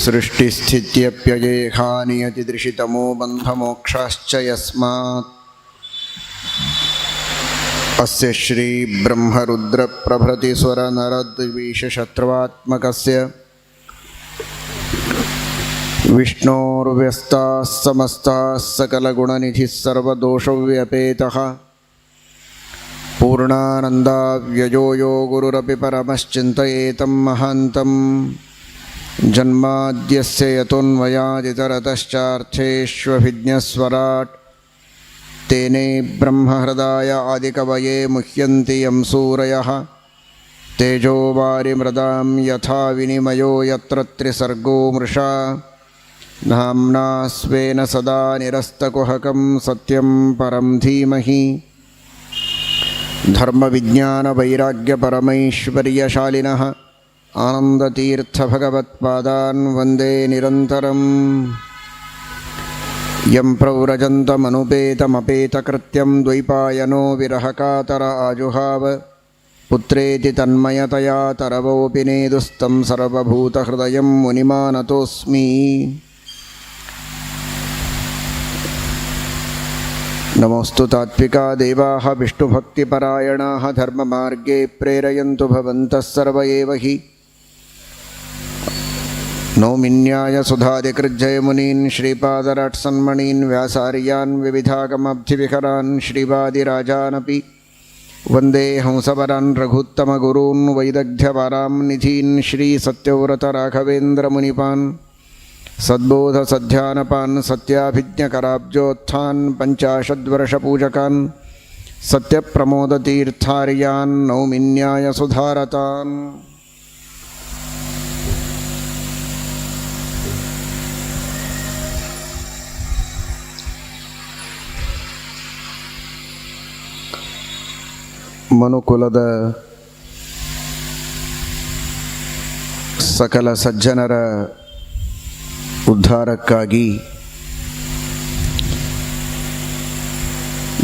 सृष्टिस्थित्यप्ययेहानियतिदृशितमो बन्धमोक्षाश्च यस्मात् अस्य श्रीब्रह्मरुद्रप्रभृतिस्वरनरद्विषशत्रुवात्मकस्य विष्णोर्व्यस्ताः समस्ताः सकलगुणनिधिः सर्वदोषव्यपेतः पूर्णानन्दाव्ययो यो गुरुरपि परमश्चिन्तयेतं महान्तं जन्माद्यस्य यतोऽन्वयादितरतश्चार्थेष्वभिज्ञस्वराट् तेने ब्रह्महृदाय आदिकवये मुह्यन्ति यं सूरयः तेजो वारिमृदां यथा विनिमयो यत्र त्रिसर्गो मृषा नाम्ना स्वेन सदा निरस्तकुहकं सत्यं परं धीमहि धर्मविज्ञानवैराग्यपरमैश्वर्यशालिनः आनन्दतीर्थभगवत्पादान् वन्दे निरन्तरम् यं प्रव्रजन्तमनुपेतमपेतकृत्यं द्वैपायनो विरहकातर आजुहाव पुत्रेति तन्मयतया तरवोऽपि नेदुस्तं सर्वभूतहृदयं मुनिमानतोऽस्मि। नमोऽस्तु तात्विका देवाः विष्णुभक्तिपरायणाः धर्ममार्गे प्रेरयन्तु भवन्तः सर्व एव हि। नौमिन्याय सुधादिकृज्जयमुनीन् श्रीपादराट्सन्मणीन् व्यासार्यान् विविधागमब्धिविहरान् श्रीवादिराजानपि वन्दे हंसवरान् रघुत्तमगुरून् वैदग्ध्यवारां निधीन् श्रीसत्यव्रतराघवेन्द्रमुनिपान् सद्बोधसध्यानपान् सत्याभिज्ञकराब्जोत्थान् पञ्चाशद्वर्षपूजकान् सत्यप्रमोदतीर्थार्यान् नौमिन्याय सुधारतान्। ಮನುಕುಲದ ಸಕಲ ಸಜ್ಜನರ ಉದ್ಧಾರಕ್ಕಾಗಿ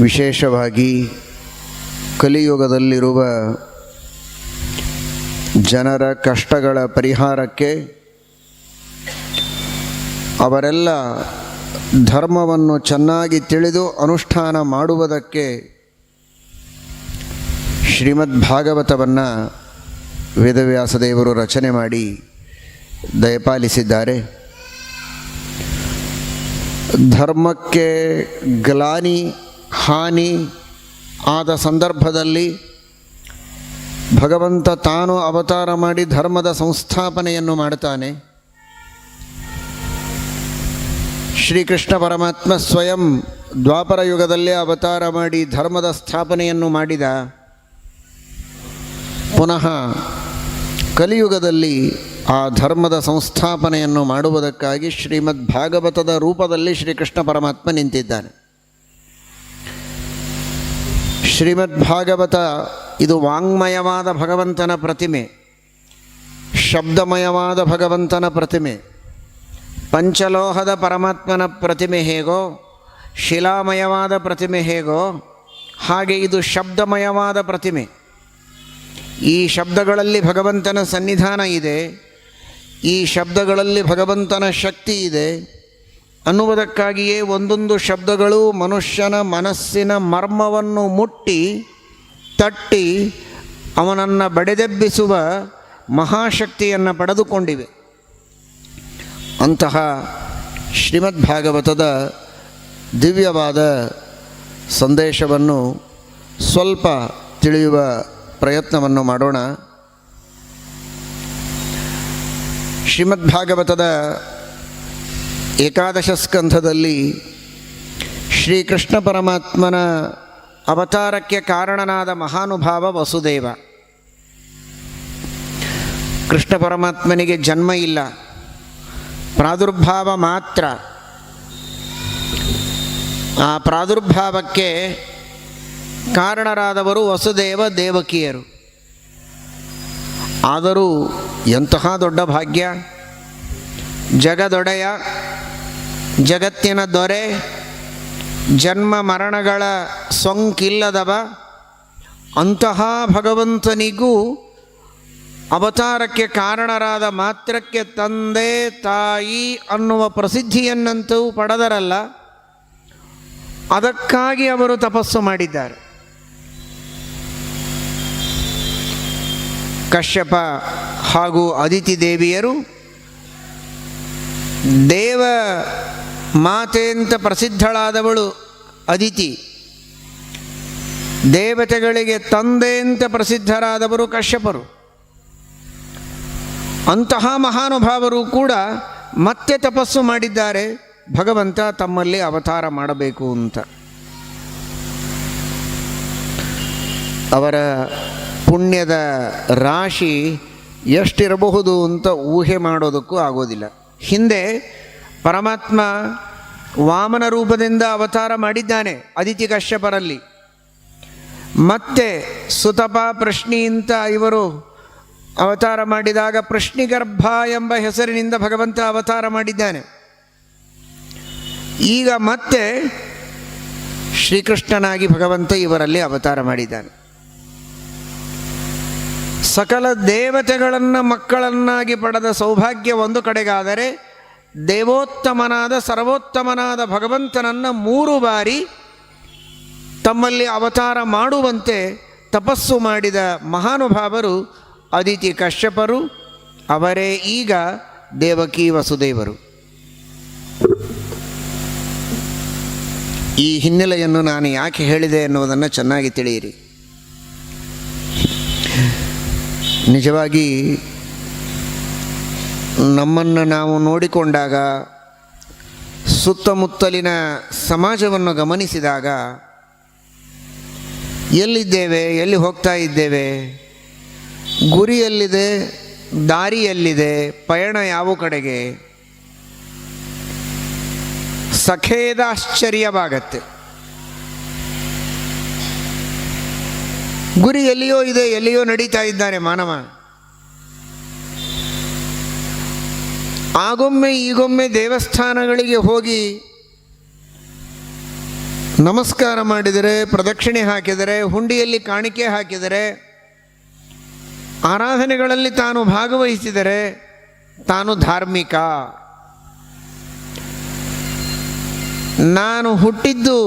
ವಿಶೇಷವಾಗಿ ಕಲಿಯುಗದಲ್ಲಿರುವ ಜನರ ಕಷ್ಟಗಳ ಪರಿಹಾರಕ್ಕೆ ಅವರೆಲ್ಲ ಧರ್ಮವನ್ನು ಚೆನ್ನಾಗಿ ತಿಳಿದು ಅನುಷ್ಠಾನ ಮಾಡುವುದಕ್ಕೆ ಶ್ರೀಮದ್ ಭಾಗವತವನ್ನು ವೇದವ್ಯಾಸದೇವರು ರಚನೆ ಮಾಡಿ ದಯಪಾಲಿಸಿದ್ದಾರೆ. ಧರ್ಮಕ್ಕೆ ಗ್ಲಾನಿ ಹಾನಿ ಆದ ಸಂದರ್ಭದಲ್ಲಿ ಭಗವಂತ ತಾನು ಅವತಾರ ಮಾಡಿ ಧರ್ಮದ ಸಂಸ್ಥಾಪನೆಯನ್ನು ಮಾಡ್ತಾನೆ. ಶ್ರೀಕೃಷ್ಣ ಪರಮಾತ್ಮ ಸ್ವಯಂ ದ್ವಾಪರ ಯುಗದಲ್ಲೇ ಅವತಾರ ಮಾಡಿ ಧರ್ಮದ ಸ್ಥಾಪನೆಯನ್ನು ಮಾಡಿದ. ಪುನಃ ಕಲಿಯುಗದಲ್ಲಿ ಆ ಧರ್ಮದ ಸಂಸ್ಥಾಪನೆಯನ್ನು ಮಾಡುವುದಕ್ಕಾಗಿ ಶ್ರೀಮದ್ ಭಾಗವತದ ರೂಪದಲ್ಲಿ ಶ್ರೀಕೃಷ್ಣ ಪರಮಾತ್ಮ ನಿಂತಿದ್ದಾನೆ. ಶ್ರೀಮದ್ ಭಾಗವತ ಇದು ವಾಂಗ್ಮಯವಾದ ಭಗವಂತನ ಪ್ರತಿಮೆ, ಶಬ್ದಮಯವಾದ ಭಗವಂತನ ಪ್ರತಿಮೆ. ಪಂಚಲೋಹದ ಪರಮಾತ್ಮನ ಪ್ರತಿಮೆ ಹೇಗೋ, ಶಿಲಾಮಯವಾದ ಪ್ರತಿಮೆ ಹೇಗೋ, ಹಾಗೆ ಇದು ಶಬ್ದಮಯವಾದ ಪ್ರತಿಮೆ. ಈ ಶಬ್ದಗಳಲ್ಲಿ ಭಗವಂತನ ಸನ್ನಿಧಾನ ಇದೆ, ಈ ಶಬ್ದಗಳಲ್ಲಿ ಭಗವಂತನ ಶಕ್ತಿ ಇದೆ ಅನ್ನುವುದಕ್ಕಾಗಿಯೇ ಒಂದೊಂದು ಶಬ್ದಗಳು ಮನುಷ್ಯನ ಮನಸ್ಸಿನ ಮರ್ಮವನ್ನು ಮುಟ್ಟಿ ತಟ್ಟಿ ಅವನನ್ನು ಬಡೆದೆಬ್ಬಿಸುವ ಮಹಾಶಕ್ತಿಯನ್ನು ಪಡೆದುಕೊಂಡಿವೆ. ಅಂತಹ ಶ್ರೀಮದ್ ಭಾಗವತದ ದಿವ್ಯವಾದ ಸಂದೇಶವನ್ನು ಸ್ವಲ್ಪ ತಿಳಿಯುವ ಪ್ರಯತ್ನವನ್ನು ಮಾಡೋಣ. ಶ್ರೀಮದ್ ಭಾಗವತದ ಏಕಾದಶ ಸ್ಕಂಧದಲ್ಲಿ ಶ್ರೀಕೃಷ್ಣ ಪರಮಾತ್ಮನ ಅವತಾರಕ್ಕೆ ಕಾರಣನಾದ ಮಹಾನುಭಾವ ವಸುದೇವ. ಕೃಷ್ಣ ಪರಮಾತ್ಮನಿಗೆ ಜನ್ಮ ಇಲ್ಲ, ಪ್ರಾದುರ್ಭಾವ ಮಾತ್ರ. ಆ ಪ್ರಾದುರ್ಭಾವಕ್ಕೆ ಕಾರಣರಾದವರು ವಸುದೇವ ದೇವಕಿಯರು. ಆದರೂ ಎಂತಹ ದೊಡ್ಡ ಭಾಗ್ಯ! ಜಗದೊಡೆಯ, ಜಗತ್ತಿನ ದೊರೆ, ಜನ್ಮ ಮರಣಗಳ ಸೊಂಕಿಲ್ಲದವ, ಅಂತಹ ಭಗವಂತನಿಗೂ ಅವತಾರಕ್ಕೆ ಕಾರಣರಾದ ಮಾತ್ರಕ್ಕೆ ತಂದೆ ತಾಯಿ ಅನ್ನುವ ಪ್ರಸಿದ್ಧಿಯನ್ನಂತೂ ಪಡೆದರಲ್ಲ, ಅದಕ್ಕಾಗಿ ಅವರು ತಪಸ್ಸು ಮಾಡಿದ್ದಾರೆ. ಕಶ್ಯಪ ಹಾಗೂ ಅದಿತಿ ದೇವಿಯರು ದೇವ ಮಾತೆ ಅಂತ ಪ್ರಸಿದ್ಧಳಾದವಳು ಅದಿತಿ, ದೇವತೆಗಳಿಗೆ ತಂದೆ ಅಂತ ಪ್ರಸಿದ್ಧರಾದವರು ಕಶ್ಯಪರು. ಅಂತಹ ಮಹಾನುಭಾವರು ಕೂಡ ಮತ್ತೆ ತಪಸ್ಸು ಮಾಡಿದ್ದಾರೆ ಭಗವಂತ ತಮ್ಮಲ್ಲಿ ಅವತಾರ ಮಾಡಬೇಕು ಅಂತ. ಅವರ ಪುಣ್ಯದ ರಾಶಿ ಎಷ್ಟಿರಬಹುದು ಅಂತ ಊಹೆ ಮಾಡೋದಕ್ಕೂ ಆಗೋದಿಲ್ಲ. ಹಿಂದೆ ಪರಮಾತ್ಮ ವಾಮನ ರೂಪದಿಂದ ಅವತಾರ ಮಾಡಿದ್ದಾನೆ ಅದಿತಿ ಕಶ್ಯಪರಲ್ಲಿ. ಮತ್ತೆ ಸುತಪ ಪ್ರಶ್ನಿ ಅಂತ ಇವರು ಅವತಾರ ಮಾಡಿದಾಗ ಪ್ರಶ್ನಿಗರ್ಭ ಎಂಬ ಹೆಸರಿನಿಂದ ಭಗವಂತ ಅವತಾರ ಮಾಡಿದ್ದಾನೆ. ಈಗ ಮತ್ತೆ ಶ್ರೀಕೃಷ್ಣನಾಗಿ ಭಗವಂತ ಇವರಲ್ಲಿ ಅವತಾರ ಮಾಡಿದ್ದಾನೆ. ಸಕಲ ದೇವತೆಗಳನ್ನು ಮಕ್ಕಳನ್ನಾಗಿ ಪಡೆದ ಸೌಭಾಗ್ಯ ಒಂದು ಕಡೆಗಾದರೆ, ದೇವೋತ್ತಮನಾದ ಸರ್ವೋತ್ತಮನಾದ ಭಗವಂತನನ್ನು 3 ಬಾರಿ ತಮ್ಮಲ್ಲಿ ಅವತಾರ ಮಾಡುವಂತೆ ತಪಸ್ಸು ಮಾಡಿದ ಮಹಾನುಭಾವರು ಅದಿತಿ ಕಶ್ಯಪರು. ಅವರೇ ಈಗ ದೇವಕಿ ವಸುದೇವರು. ಈ ಹಿನ್ನೆಲೆಯನ್ನು ನಾನು ಯಾಕೆ ಹೇಳಿದೆ ಎನ್ನುವುದನ್ನು ಚೆನ್ನಾಗಿ ತಿಳಿಯಿರಿ. ನಿಜವಾಗಿ ನಮ್ಮನ್ನು ನಾವು ನೋಡಿಕೊಂಡಾಗ, ಸುತ್ತಮುತ್ತಲಿನ ಸಮಾಜವನ್ನು ಗಮನಿಸಿದಾಗ, ಎಲ್ಲಿದ್ದೇವೆ, ಎಲ್ಲಿ ಹೋಗ್ತಾ ಇದ್ದೇವೆ, ಗುರಿಯಲ್ಲಿದೆ, ದಾರಿಯಲ್ಲಿದೆ, ಪಯಣ ಯಾವ ಕಡೆಗೆ, ಸಖೇದ ಆಶ್ಚರ್ಯವಾಗತ್ತೆ. ಗುರಿ ಎಲ್ಲಿಯೋ ಇದೆ, ಎಲ್ಲಿಯೋ ನಡೀತಾ ಇದ್ದಾನೆ ಮಾನವ. ಆಗೊಮ್ಮೆ ಈಗೊಮ್ಮೆ ದೇವಸ್ಥಾನಗಳಿಗೆ ಹೋಗಿ ನಮಸ್ಕಾರ ಮಾಡಿದರೆ, ಪ್ರದಕ್ಷಿಣೆ ಹಾಕಿದರೆ, ಹುಂಡಿಯಲ್ಲಿ ಕಾಣಿಕೆ ಹಾಕಿದರೆ, ಆರಾಧನೆಗಳಲ್ಲಿ ತಾನು ಭಾಗವಹಿಸಿದರೆ ತಾನು ಧಾರ್ಮಿಕ. ನಾನು ಹುಟ್ಟಿದ್ದು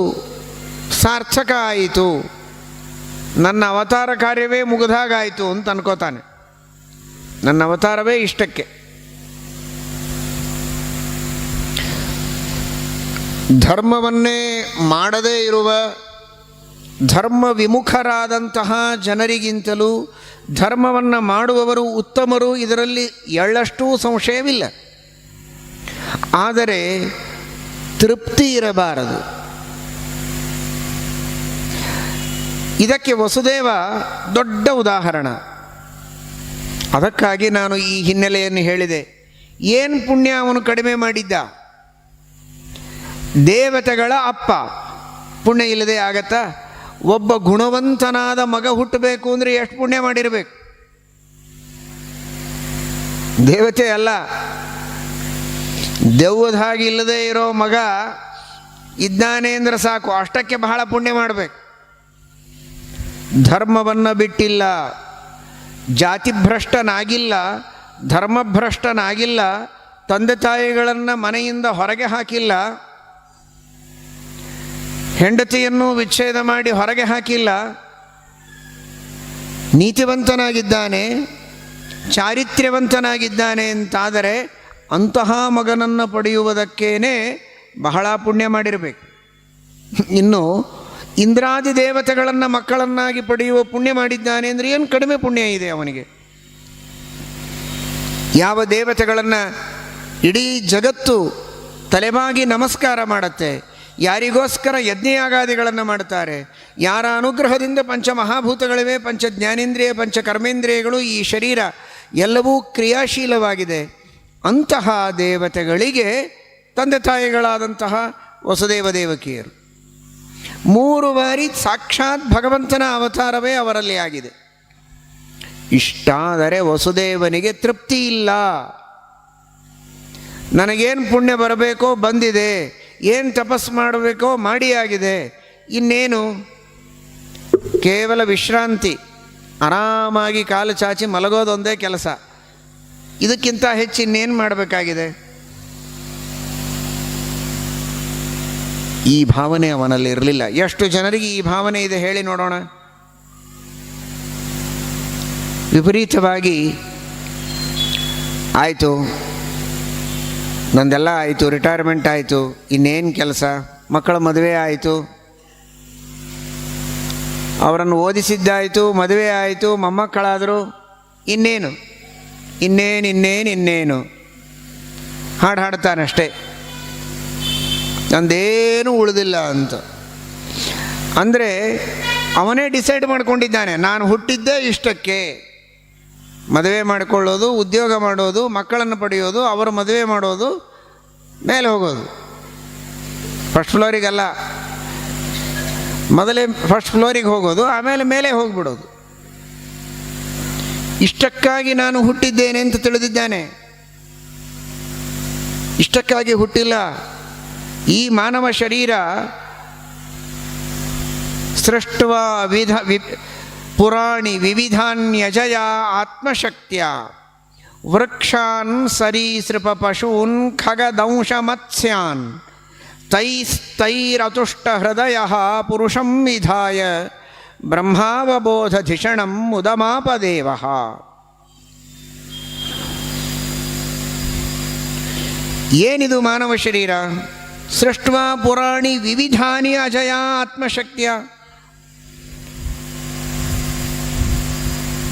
ಸಾರ್ಥಕ ಆಯಿತು, ನನ್ನ ಅವತಾರ ಕಾರ್ಯವೇ ಮುಗಿದಾಗಾಯಿತು ಅಂತ ಅನ್ಕೋತಾನೆ. ನನ್ನ ಅವತಾರವೇ ಇಷ್ಟಕ್ಕೆ. ಧರ್ಮವನ್ನೇ ಮಾಡದೇ ಇರುವ ಧರ್ಮ ವಿಮುಖರಾದಂತಹ ಜನರಿಗಿಂತಲೂ ಧರ್ಮವನ್ನು ಮಾಡುವವರು ಉತ್ತಮರು, ಇದರಲ್ಲಿ ಎಳ್ಳಷ್ಟೂ ಸಂಶಯವಿಲ್ಲ. ಆದರೆ ತೃಪ್ತಿ ಇರಬಾರದು. ಇದಕ್ಕೆ ವಸುದೇವ ದೊಡ್ಡ ಉದಾಹರಣ. ಅದಕ್ಕಾಗಿ ನಾನು ಈ ಹಿನ್ನೆಲೆಯನ್ನು ಹೇಳಿದೆ. ಏನು ಪುಣ್ಯ ಅವನು ಕಡಿಮೆ ಮಾಡಿದ್ದ? ದೇವತೆಗಳ ಅಪ್ಪ, ಪುಣ್ಯ ಇಲ್ಲದೆ ಆಗತ್ತಾ? ಒಬ್ಬ ಗುಣವಂತನಾದ ಮಗ ಹುಟ್ಟಬೇಕು ಅಂದರೆ ಎಷ್ಟು ಪುಣ್ಯ ಮಾಡಿರಬೇಕು? ದೇವತೆ ಅಲ್ಲ, ದೆವ್ವದ ಹಾಗೆ ಇಲ್ಲದೆ ಇರೋ ಮಗ ಇದ್ದಾನೆ ಅಂದರೆ ಸಾಕು, ಅಷ್ಟಕ್ಕೆ ಬಹಳ ಪುಣ್ಯ ಮಾಡಬೇಕು. ಧರ್ಮವನ್ನು ಬಿಟ್ಟಿಲ್ಲ, ಜಾತಿಭ್ರಷ್ಟನಾಗಿಲ್ಲ, ಧರ್ಮಭ್ರಷ್ಟನಾಗಿಲ್ಲ, ತಂದೆ ತಾಯಿಗಳನ್ನು ಮನೆಯಿಂದ ಹೊರಗೆ ಹಾಕಿಲ್ಲ, ಹೆಂಡತಿಯನ್ನು ವಿಚ್ಛೇದ ಮಾಡಿ ಹೊರಗೆ ಹಾಕಿಲ್ಲ, ನೀತಿವಂತನಾಗಿದ್ದಾನೆ, ಚಾರಿತ್ರ್ಯವಂತನಾಗಿದ್ದಾನೆ ಅಂತಾದರೆ ಅಂತಹ ಮಗನನ್ನು ಪಡೆಯುವುದಕ್ಕೇನೆ ಬಹಳ ಪುಣ್ಯ ಮಾಡಿರಬೇಕು. ಇನ್ನು ಇಂದ್ರಾದಿ ದೇವತೆಗಳನ್ನು ಮಕ್ಕಳನ್ನಾಗಿ ಪಡೆಯುವ ಪುಣ್ಯ ಮಾಡಿದ್ದಾನೆ ಅಂದರೆ ಏನು ಕಡಿಮೆ ಪುಣ್ಯ ಇದೆ ಅವನಿಗೆ? ಯಾವ ದೇವತೆಗಳನ್ನು ಇಡೀ ಜಗತ್ತು ತಲೆಬಾಗಿ ನಮಸ್ಕಾರ ಮಾಡುತ್ತೆ, ಯಾರಿಗೋಸ್ಕರ ಯಜ್ಞಯಾಗಾದಿಗಳನ್ನು ಮಾಡ್ತಾರೆ, ಯಾರ ಅನುಗ್ರಹದಿಂದ ಪಂಚಮಹಾಭೂತಗಳಿವೆ, ಪಂಚ ಜ್ಞಾನೇಂದ್ರಿಯ, ಪಂಚ ಕರ್ಮೇಂದ್ರಿಯಗಳು, ಈ ಶರೀರ ಎಲ್ಲವೂ ಕ್ರಿಯಾಶೀಲವಾಗಿದೆ, ಅಂತಹ ದೇವತೆಗಳಿಗೆ ತಂದೆ ತಾಯಿಗಳಾದಂತಹ ವಸುದೇವ ದೇವಕಿಯರು 3 ಬಾರಿ ಸಾಕ್ಷಾತ್ ಭಗವಂತನ ಅವತಾರವೇ ಅವರಲ್ಲಿ ಆಗಿದೆ. ಇಷ್ಟಾದರೆ ವಸುದೇವನಿಗೆ ತೃಪ್ತಿ ಇಲ್ಲ. ನನಗೇನು ಪುಣ್ಯ ಬರಬೇಕೋ ಬಂದಿದೆ, ಏನು ತಪಸ್ಸು ಮಾಡಬೇಕೋ ಮಾಡಿ ಆಗಿದೆ, ಇನ್ನೇನು ಕೇವಲ ವಿಶ್ರಾಂತಿ, ಆರಾಮಾಗಿ ಕಾಲು ಚಾಚಿ ಮಲಗೋದೊಂದೇ ಕೆಲಸ. ಇದಕ್ಕಿಂತ ಹೆಚ್ಚು ಇನ್ನೇನು ಮಾಡಬೇಕಾಗಿದೆ? ಈ ಭಾವನೆ ಅವನಲ್ಲಿ ಇರಲಿಲ್ಲ. ಎಷ್ಟು ಜನರಿಗೆ ಈ ಭಾವನೆ ಇದೆ ಹೇಳಿ ನೋಡೋಣ. ವಿಪರೀತವಾಗಿ ಆಯಿತು, ನಂದೆಲ್ಲ ಆಯಿತು, ರಿಟೈರ್ಮೆಂಟ್ ಆಯಿತು, ಇನ್ನೇನು ಕೆಲಸ, ಮಕ್ಕಳ ಮದುವೆ ಆಯಿತು, ಅವರನ್ನು ಓದಿಸಿದ್ದಾಯಿತು, ಮದುವೆ ಆಯಿತು, ಮೊಮ್ಮಕ್ಕಳಾದರು, ಇನ್ನೇನು ಇನ್ನೇನು ಇನ್ನೇನು ಇನ್ನೇನು ಹಾಡು ಹಾಡ್ತಾನಷ್ಟೇ, ನಂದೇನೂ ಉಳಿದಿಲ್ಲ ಅಂತ. ಅಂದರೆ ಅವನೇ ಡಿಸೈಡ್ ಮಾಡ್ಕೊಂಡಿದ್ದಾನೆ, ನಾನು ಹುಟ್ಟಿದ್ದೇ ಇಷ್ಟಕ್ಕೆ. ಮದುವೆ ಮಾಡಿಕೊಳ್ಳೋದು, ಉದ್ಯೋಗ ಮಾಡೋದು, ಮಕ್ಕಳನ್ನು ಪಡೆಯೋದು, ಅವರು ಮದುವೆ ಮಾಡೋದು, ಮೇಲೆ ಹೋಗೋದು. ಫಸ್ಟ್ ಫ್ಲೋರಿಗಲ್ಲ, ಮೊದಲೇ ಫಸ್ಟ್ ಫ್ಲೋರಿಗೆ ಹೋಗೋದು, ಆಮೇಲೆ ಮೇಲೆ ಹೋಗಿಬಿಡೋದು. ಇಷ್ಟಕ್ಕಾಗಿ ನಾನು ಹುಟ್ಟಿದ್ದೇನೆ ಅಂತ ತಿಳಿದಿದ್ದಾನೆ. ಇಷ್ಟಕ್ಕಾಗಿ ಹುಟ್ಟಿಲ್ಲ. ಈ ಮಾನವ ಶರೀರ ಸೃಷ್ಟ್ವಾ ಪುರಾಣಿ ವಿವಿಧಾನ್ಯಜಯ ಆತ್ಮಶಕ್ತಿಯ ವೃಕ್ಷಾನ್ ಸರೀಸೃಪ ಪಶೂನ್ ಖಗದಂಶ ಮತ್ಸ್ಯಾನ್ ತೈರತುಷ್ಟ ಹೃದಯ ಪುರುಷಂ ವಿಧಾಯ ಬ್ರಹ್ಮಾವಬೋಧಧಿಷಣಂ ಮುದಮಾಪದೇವ. ಏನಿದು ಮಾನವ ಶರೀರ? ಸೃಷ್ಟ್ವಾ ಪುರಾಣಿ ವಿವಿಧಾನಿ ಅಜಯ ಆತ್ಮಶಕ್ತಿಯ.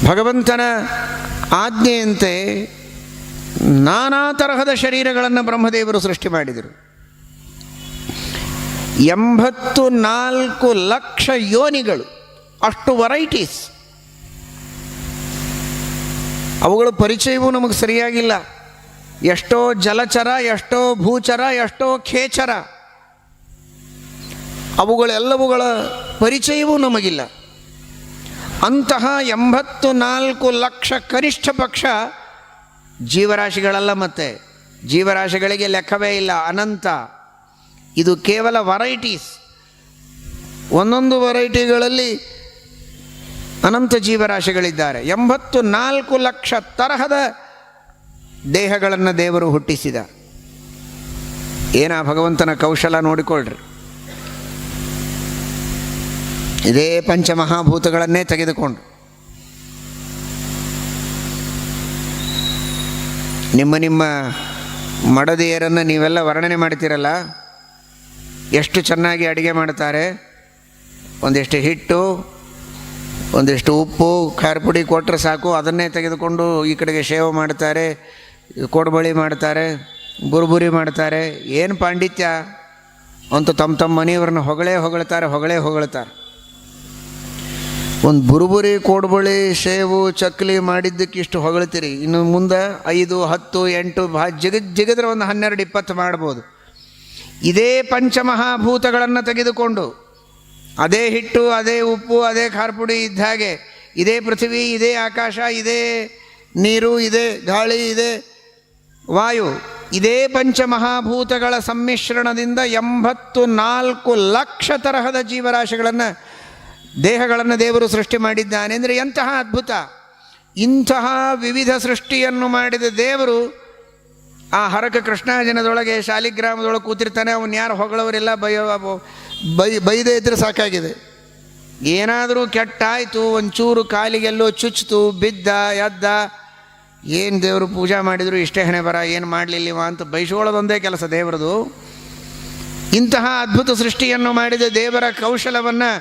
ಭಗವಂತನ ಆಜ್ಞೆಯಂತೆ ನಾನಾ ತರಹದ ಶರೀರಗಳನ್ನು ಬ್ರಹ್ಮದೇವರು ಸೃಷ್ಟಿ ಮಾಡಿದರು. 84 ಲಕ್ಷ ಯೋನಿಗಳು, ಅಷ್ಟು ವೆರೈಟೀಸ್. ಅವುಗಳ ಪರಿಚಯವೂ ನಮಗೆ ಸರಿಯಾಗಿಲ್ಲ. ಎಷ್ಟೋ ಜಲಚರ, ಎಷ್ಟೋ ಭೂಚರ, ಎಷ್ಟೋ ಖೇಚರ, ಅವುಗಳೆಲ್ಲವುಗಳ ಪರಿಚಯವೂ ನಮಗಿಲ್ಲ. ಅಂತಹ 84 ಲಕ್ಷ ಕನಿಷ್ಠ ಪಕ್ಷ ಜೀವರಾಶಿಗಳಲ್ಲ. ಮತ್ತೆ ಜೀವರಾಶಿಗಳಿಗೆ ಲೆಕ್ಕವೇ ಇಲ್ಲ, ಅನಂತ. ಇದು ಕೇವಲ ವೆರೈಟೀಸ್. ಒಂದೊಂದು ವೆರೈಟಿಗಳಲ್ಲಿ ಅನಂತ ಜೀವರಾಶಿಗಳಿದ್ದಾರೆ. 84 ಲಕ್ಷ ತರಹದ ದೇಹಗಳನ್ನು ದೇವರು ಹುಟ್ಟಿಸಿದ. ಏನ ಭಗವಂತನ ಕೌಶಲ ನೋಡಿಕೊಳ್ಳ್ರಿ. ಇದೇ ಪಂಚಮಹಾಭೂತಗಳನ್ನೇ ತೆಗೆದುಕೊಂಡು ನಿಮ್ಮ ಮಡದಿಯರನ್ನು ನೀವೆಲ್ಲ ವರ್ಣನೆ ಮಾಡ್ತೀರಲ್ಲ, ಎಷ್ಟು ಚೆನ್ನಾಗಿ ಅಡುಗೆ ಮಾಡ್ತಾರೆ. ಒಂದಿಷ್ಟು ಹಿಟ್ಟು, ಒಂದಿಷ್ಟು ಉಪ್ಪು, ಖಾರ ಪುಡಿ ಕೊಟ್ಟರೆ ಸಾಕು, ಅದನ್ನೇ ತೆಗೆದುಕೊಂಡು ಈ ಕಡೆಗೆ ಶೇವ ಮಾಡ್ತಾರೆ, ಕೋಡ್ಬಳಿ ಮಾಡ್ತಾರೆ, ಬುರುಬುರಿ ಮಾಡ್ತಾರೆ. ಏನು ಪಾಂಡಿತ್ಯ ಅಂತ ತಮ್ಮ ಮನೆಯವ್ರನ್ನ ಹೊಗಳ್ತಾರೆ. ಒಂದು ಬುರುಬುರಿ, ಕೋಡ್ಬಳಿ, ಶೇವು, ಚಕ್ಲಿ ಮಾಡಿದ್ದಕ್ಕೆ ಇಷ್ಟು ಹೊಗಳ್ತೀರಿ. ಇನ್ನು ಮುಂದೆ 5, 10, 8 ಜಿಗಿದ್ರೆ ಒಂದು 12, 20 ಮಾಡ್ಬೋದು. ಇದೇ ಪಂಚಮಹಾಭೂತಗಳನ್ನು ತೆಗೆದುಕೊಂಡು, ಅದೇ ಹಿಟ್ಟು, ಅದೇ ಉಪ್ಪು, ಅದೇ ಖಾರ ಪುಡಿ ಇದ್ದ ಹಾಗೆ, ಇದೇ ಪೃಥ್ವಿ, ಇದೇ ಆಕಾಶ, ಇದೇ ನೀರು, ಇದೇ ಗಾಳಿ, ಇದೇ ವಾಯು, ಇದೇ ಪಂಚಮಹಾಭೂತಗಳ ಸಮ್ಮಿಶ್ರಣದಿಂದ 84 ಲಕ್ಷ ತರಹದ ಜೀವರಾಶಿಗಳನ್ನು, ದೇಹಗಳನ್ನು ದೇವರು ಸೃಷ್ಟಿ ಮಾಡಿದ್ದಾನೆ. ಅಂದರೆ ಎಂತಹ ಅದ್ಭುತ! ಇಂತಹ ವಿವಿಧ ಸೃಷ್ಟಿಯನ್ನು ಮಾಡಿದ ದೇವರು ಆ ಹರಕ ಕೃಷ್ಣಾಜನದೊಳಗೆ ಶಾಲಿಗ್ರಾಮದೊಳಗೆ ಕೂತಿರ್ತಾನೆ. ಅವನು ಯಾರು ಹೊಗಳವರೆಲ್ಲ ಬೈದೇ ಇದ್ರೆ ಸಾಕಾಗಿದೆ. ಏನಾದರೂ ಕೆಟ್ಟಾಯಿತು, ಒಂಚೂರು ಕಾಲಿಗೆಲ್ಲೋ ಚುಚ್ಚಿತು, ಬಿದ್ದ ಎದ್ದ, ಏನು ದೇವರು ಪೂಜಾ ಮಾಡಿದ್ರು ಇಷ್ಟೇ ಹಣೆ ಬರ, ಏನು ಮಾಡಲಿಲ್ಲವ ಅಂತ ಬೈಸ್ಕೊಳ್ಳೋದೊಂದೇ ಕೆಲಸ ದೇವರದು. ಇಂತಹ ಅದ್ಭುತ ಸೃಷ್ಟಿಯನ್ನು ಮಾಡಿದ ದೇವರ ಕೌಶಲವನ್ನು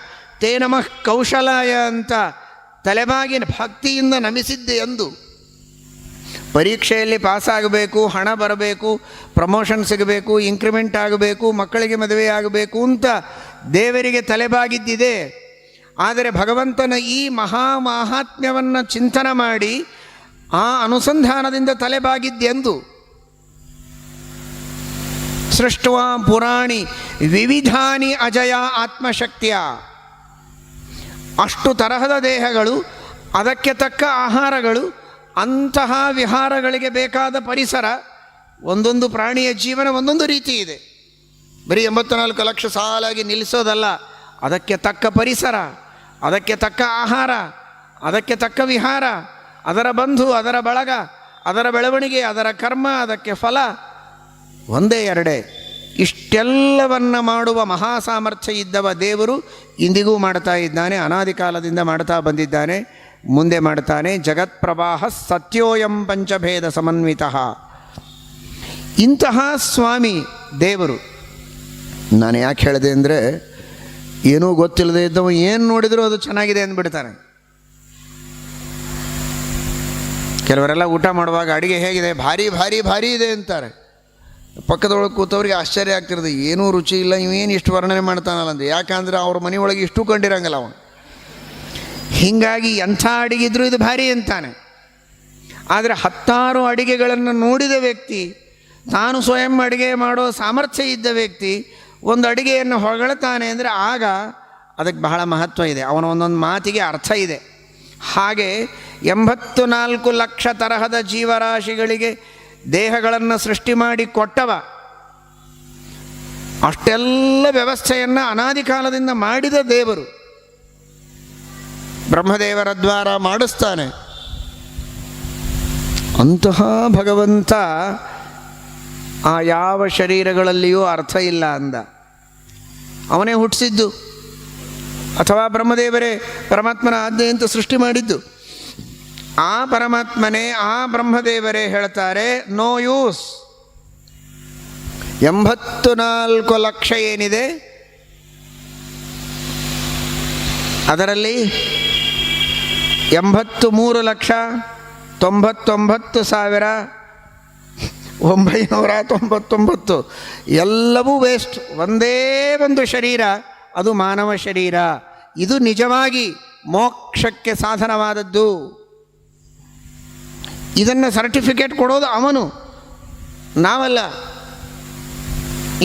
ತೇ ನಮಃ ಕೌಶಲಾಯ ಅಂತ ತಲೆಬಾಗಿ ಭಕ್ತಿಯಿಂದ ನಮಿಸಿದ್ದೆ ಎಂದು. ಪರೀಕ್ಷೆಯಲ್ಲಿ ಪಾಸಾಗಬೇಕು, ಹಣ ಬರಬೇಕು, ಪ್ರಮೋಷನ್ ಸಿಗಬೇಕು, ಇಂಕ್ರಿಮೆಂಟ್ ಆಗಬೇಕು, ಮಕ್ಕಳಿಗೆ ಮದುವೆ ಆಗಬೇಕು ಅಂತ ದೇವರಿಗೆ ತಲೆಬಾಗಿದ್ದಿದೆ. ಆದರೆ ಭಗವಂತನ ಈ ಮಹಾತ್ಮ್ಯವನ್ನು ಚಿಂತನೆ ಮಾಡಿ ಆ ಅನುಸಂಧಾನದಿಂದ ತಲೆಬಾಗಿದ್ದೆಂದು. ಸೃಷ್ಟ್ವಾ ಪುರಾಣಿ ವಿವಿಧಾನಿ ಅಜಯ ಆತ್ಮಶಕ್ತಿಯ. ಅಷ್ಟು ತರಹದ ದೇಹಗಳು, ಅದಕ್ಕೆ ತಕ್ಕ ಆಹಾರಗಳು, ಅಂತಹ ವಿಹಾರಗಳಿಗೆ ಬೇಕಾದ ಪರಿಸರ. ಒಂದೊಂದು ಪ್ರಾಣಿಯ ಜೀವನ ಒಂದೊಂದು ರೀತಿ ಇದೆ. ಬರೀ 84 ಲಕ್ಷ ಸಾಲಾಗಿ ನಿಲ್ಲಿಸೋದಲ್ಲ, ಅದಕ್ಕೆ ತಕ್ಕ ಪರಿಸರ, ಅದಕ್ಕೆ ತಕ್ಕ ಆಹಾರ, ಅದಕ್ಕೆ ತಕ್ಕ ವಿಹಾರ, ಅದರ ಬಂಧು, ಅದರ ಬಳಗ, ಅದರ ಬೆಳವಣಿಗೆ, ಅದರ ಕರ್ಮ, ಅದಕ್ಕೆ ಫಲ ಒಂದೇ ಎರಡೇ. ಇಷ್ಟೆಲ್ಲವನ್ನು ಮಾಡುವ ಮಹಾಸಾಮರ್ಥ್ಯ ಇದ್ದವ ದೇವರು ಇಂದಿಗೂ ಮಾಡ್ತಾ ಇದ್ದಾನೆ, ಅನಾದಿ ಕಾಲದಿಂದ ಮಾಡ್ತಾ ಬಂದಿದ್ದಾನೆ, ಮುಂದೆ ಮಾಡ್ತಾನೆ. ಜಗತ್ಪ್ರವಾಹ ಸತ್ಯೋಯಂ ಪಂಚಭೇದ ಸಮನ್ವಿತ. ಇಂತಹ ಸ್ವಾಮಿ ದೇವರು. ನಾನು ಯಾಕೆ ಹೇಳಿದೆ ಅಂದರೆ, ಏನೂ ಗೊತ್ತಿಲ್ಲದೆ ಇದ್ದವ ಏನು ನೋಡಿದರೂ ಅದು ಚೆನ್ನಾಗಿದೆ ಅಂದ್ಬಿಡ್ತಾನೆ. ಕೆಲವರೆಲ್ಲ ಊಟ ಮಾಡುವಾಗ ಅಡುಗೆ ಹೇಗಿದೆ, ಭಾರಿ ಭಾರಿ ಭಾರಿ ಇದೆ ಅಂತಾರೆ. ಪಕ್ಕದೊಳಗೆ ಕೂತವ್ರಿಗೆ ಆಶ್ಚರ್ಯ ಆಗ್ತಿರೋದು, ಏನೂ ರುಚಿ ಇಲ್ಲ, ಇವೇನು ಇಷ್ಟು ವರ್ಣನೆ ಮಾಡ್ತಾನಲ್ಲ ಅಂತ. ಯಾಕಂದರೆ ಅವ್ರ ಮನೆಯೊಳಗೆ ಇಷ್ಟು ಕಂಡಿರಂಗಲ್ಲ ಅವನು. ಹೀಗಾಗಿ ಎಂಥ ಅಡಿಗಿದ್ರೂ ಇದು ಭಾರಿ ಅಂತಾನೆ. ಆದರೆ 10 ಅಡಿಗೆಗಳನ್ನು ನೋಡಿದ ವ್ಯಕ್ತಿ, ತಾನು ಸ್ವಯಂ ಅಡುಗೆ ಮಾಡೋ ಸಾಮರ್ಥ್ಯ ಇದ್ದ ವ್ಯಕ್ತಿ ಒಂದು ಅಡುಗೆಯನ್ನು ಹೊಗಳ್ತಾನೆ ಅಂದರೆ ಆಗ ಅದಕ್ಕೆ ಬಹಳ ಮಹತ್ವ ಇದೆ, ಅವನ ಒಂದೊಂದು ಮಾತಿಗೆ ಅರ್ಥ ಇದೆ. ಹಾಗೆ 84 ಲಕ್ಷ ತರಹದ ಜೀವರಾಶಿಗಳಿಗೆ ದೇಹಗಳನ್ನು ಸೃಷ್ಟಿ ಮಾಡಿ ಕೊಟ್ಟವ, ಅಷ್ಟೆಲ್ಲ ವ್ಯವಸ್ಥೆಯನ್ನು ಅನಾದಿ ಕಾಲದಿಂದ ಮಾಡಿದ ದೇವರು ಬ್ರಹ್ಮದೇವರ ದ್ವಾರ ಮಾಡಿಸ್ತಾನೆ. ಅಂತಹ ಭಗವಂತ ಆ ಯಾವ ಶರೀರಗಳಲ್ಲಿಯೂ ಅರ್ಥ ಇಲ್ಲ ಅಂದ. ಅವನೇ ಹುಟ್ಟಿಸಿದ್ದು ಅಥವಾ ಬ್ರಹ್ಮದೇವರೇ ಪರಮಾತ್ಮನ ಆಜ್ಞೆ ಅಂತ ಸೃಷ್ಟಿ ಮಾಡಿದ್ದು. ಆ ಪರಮಾತ್ಮನೇ, ಆ ಬ್ರಹ್ಮದೇವರೇ ಹೇಳ್ತಾರೆ, ನೋ ಯೂಸ್. 84 ಲಕ್ಷ ಏನಿದೆ ಅದರಲ್ಲಿ 83,99,999 ಎಲ್ಲವೂ ವೇಸ್ಟ್. ಒಂದೇ ಒಂದು ಶರೀರ, ಅದು ಮಾನವ ಶರೀರ. ಇದು ನಿಜವಾಗಿ ಮೋಕ್ಷಕ್ಕೆ ಸಾಧನವಾದದ್ದು. ಇದನ್ನು ಸರ್ಟಿಫಿಕೇಟ್ ಕೊಡೋದು ಅವನು, ನಾವಲ್ಲ.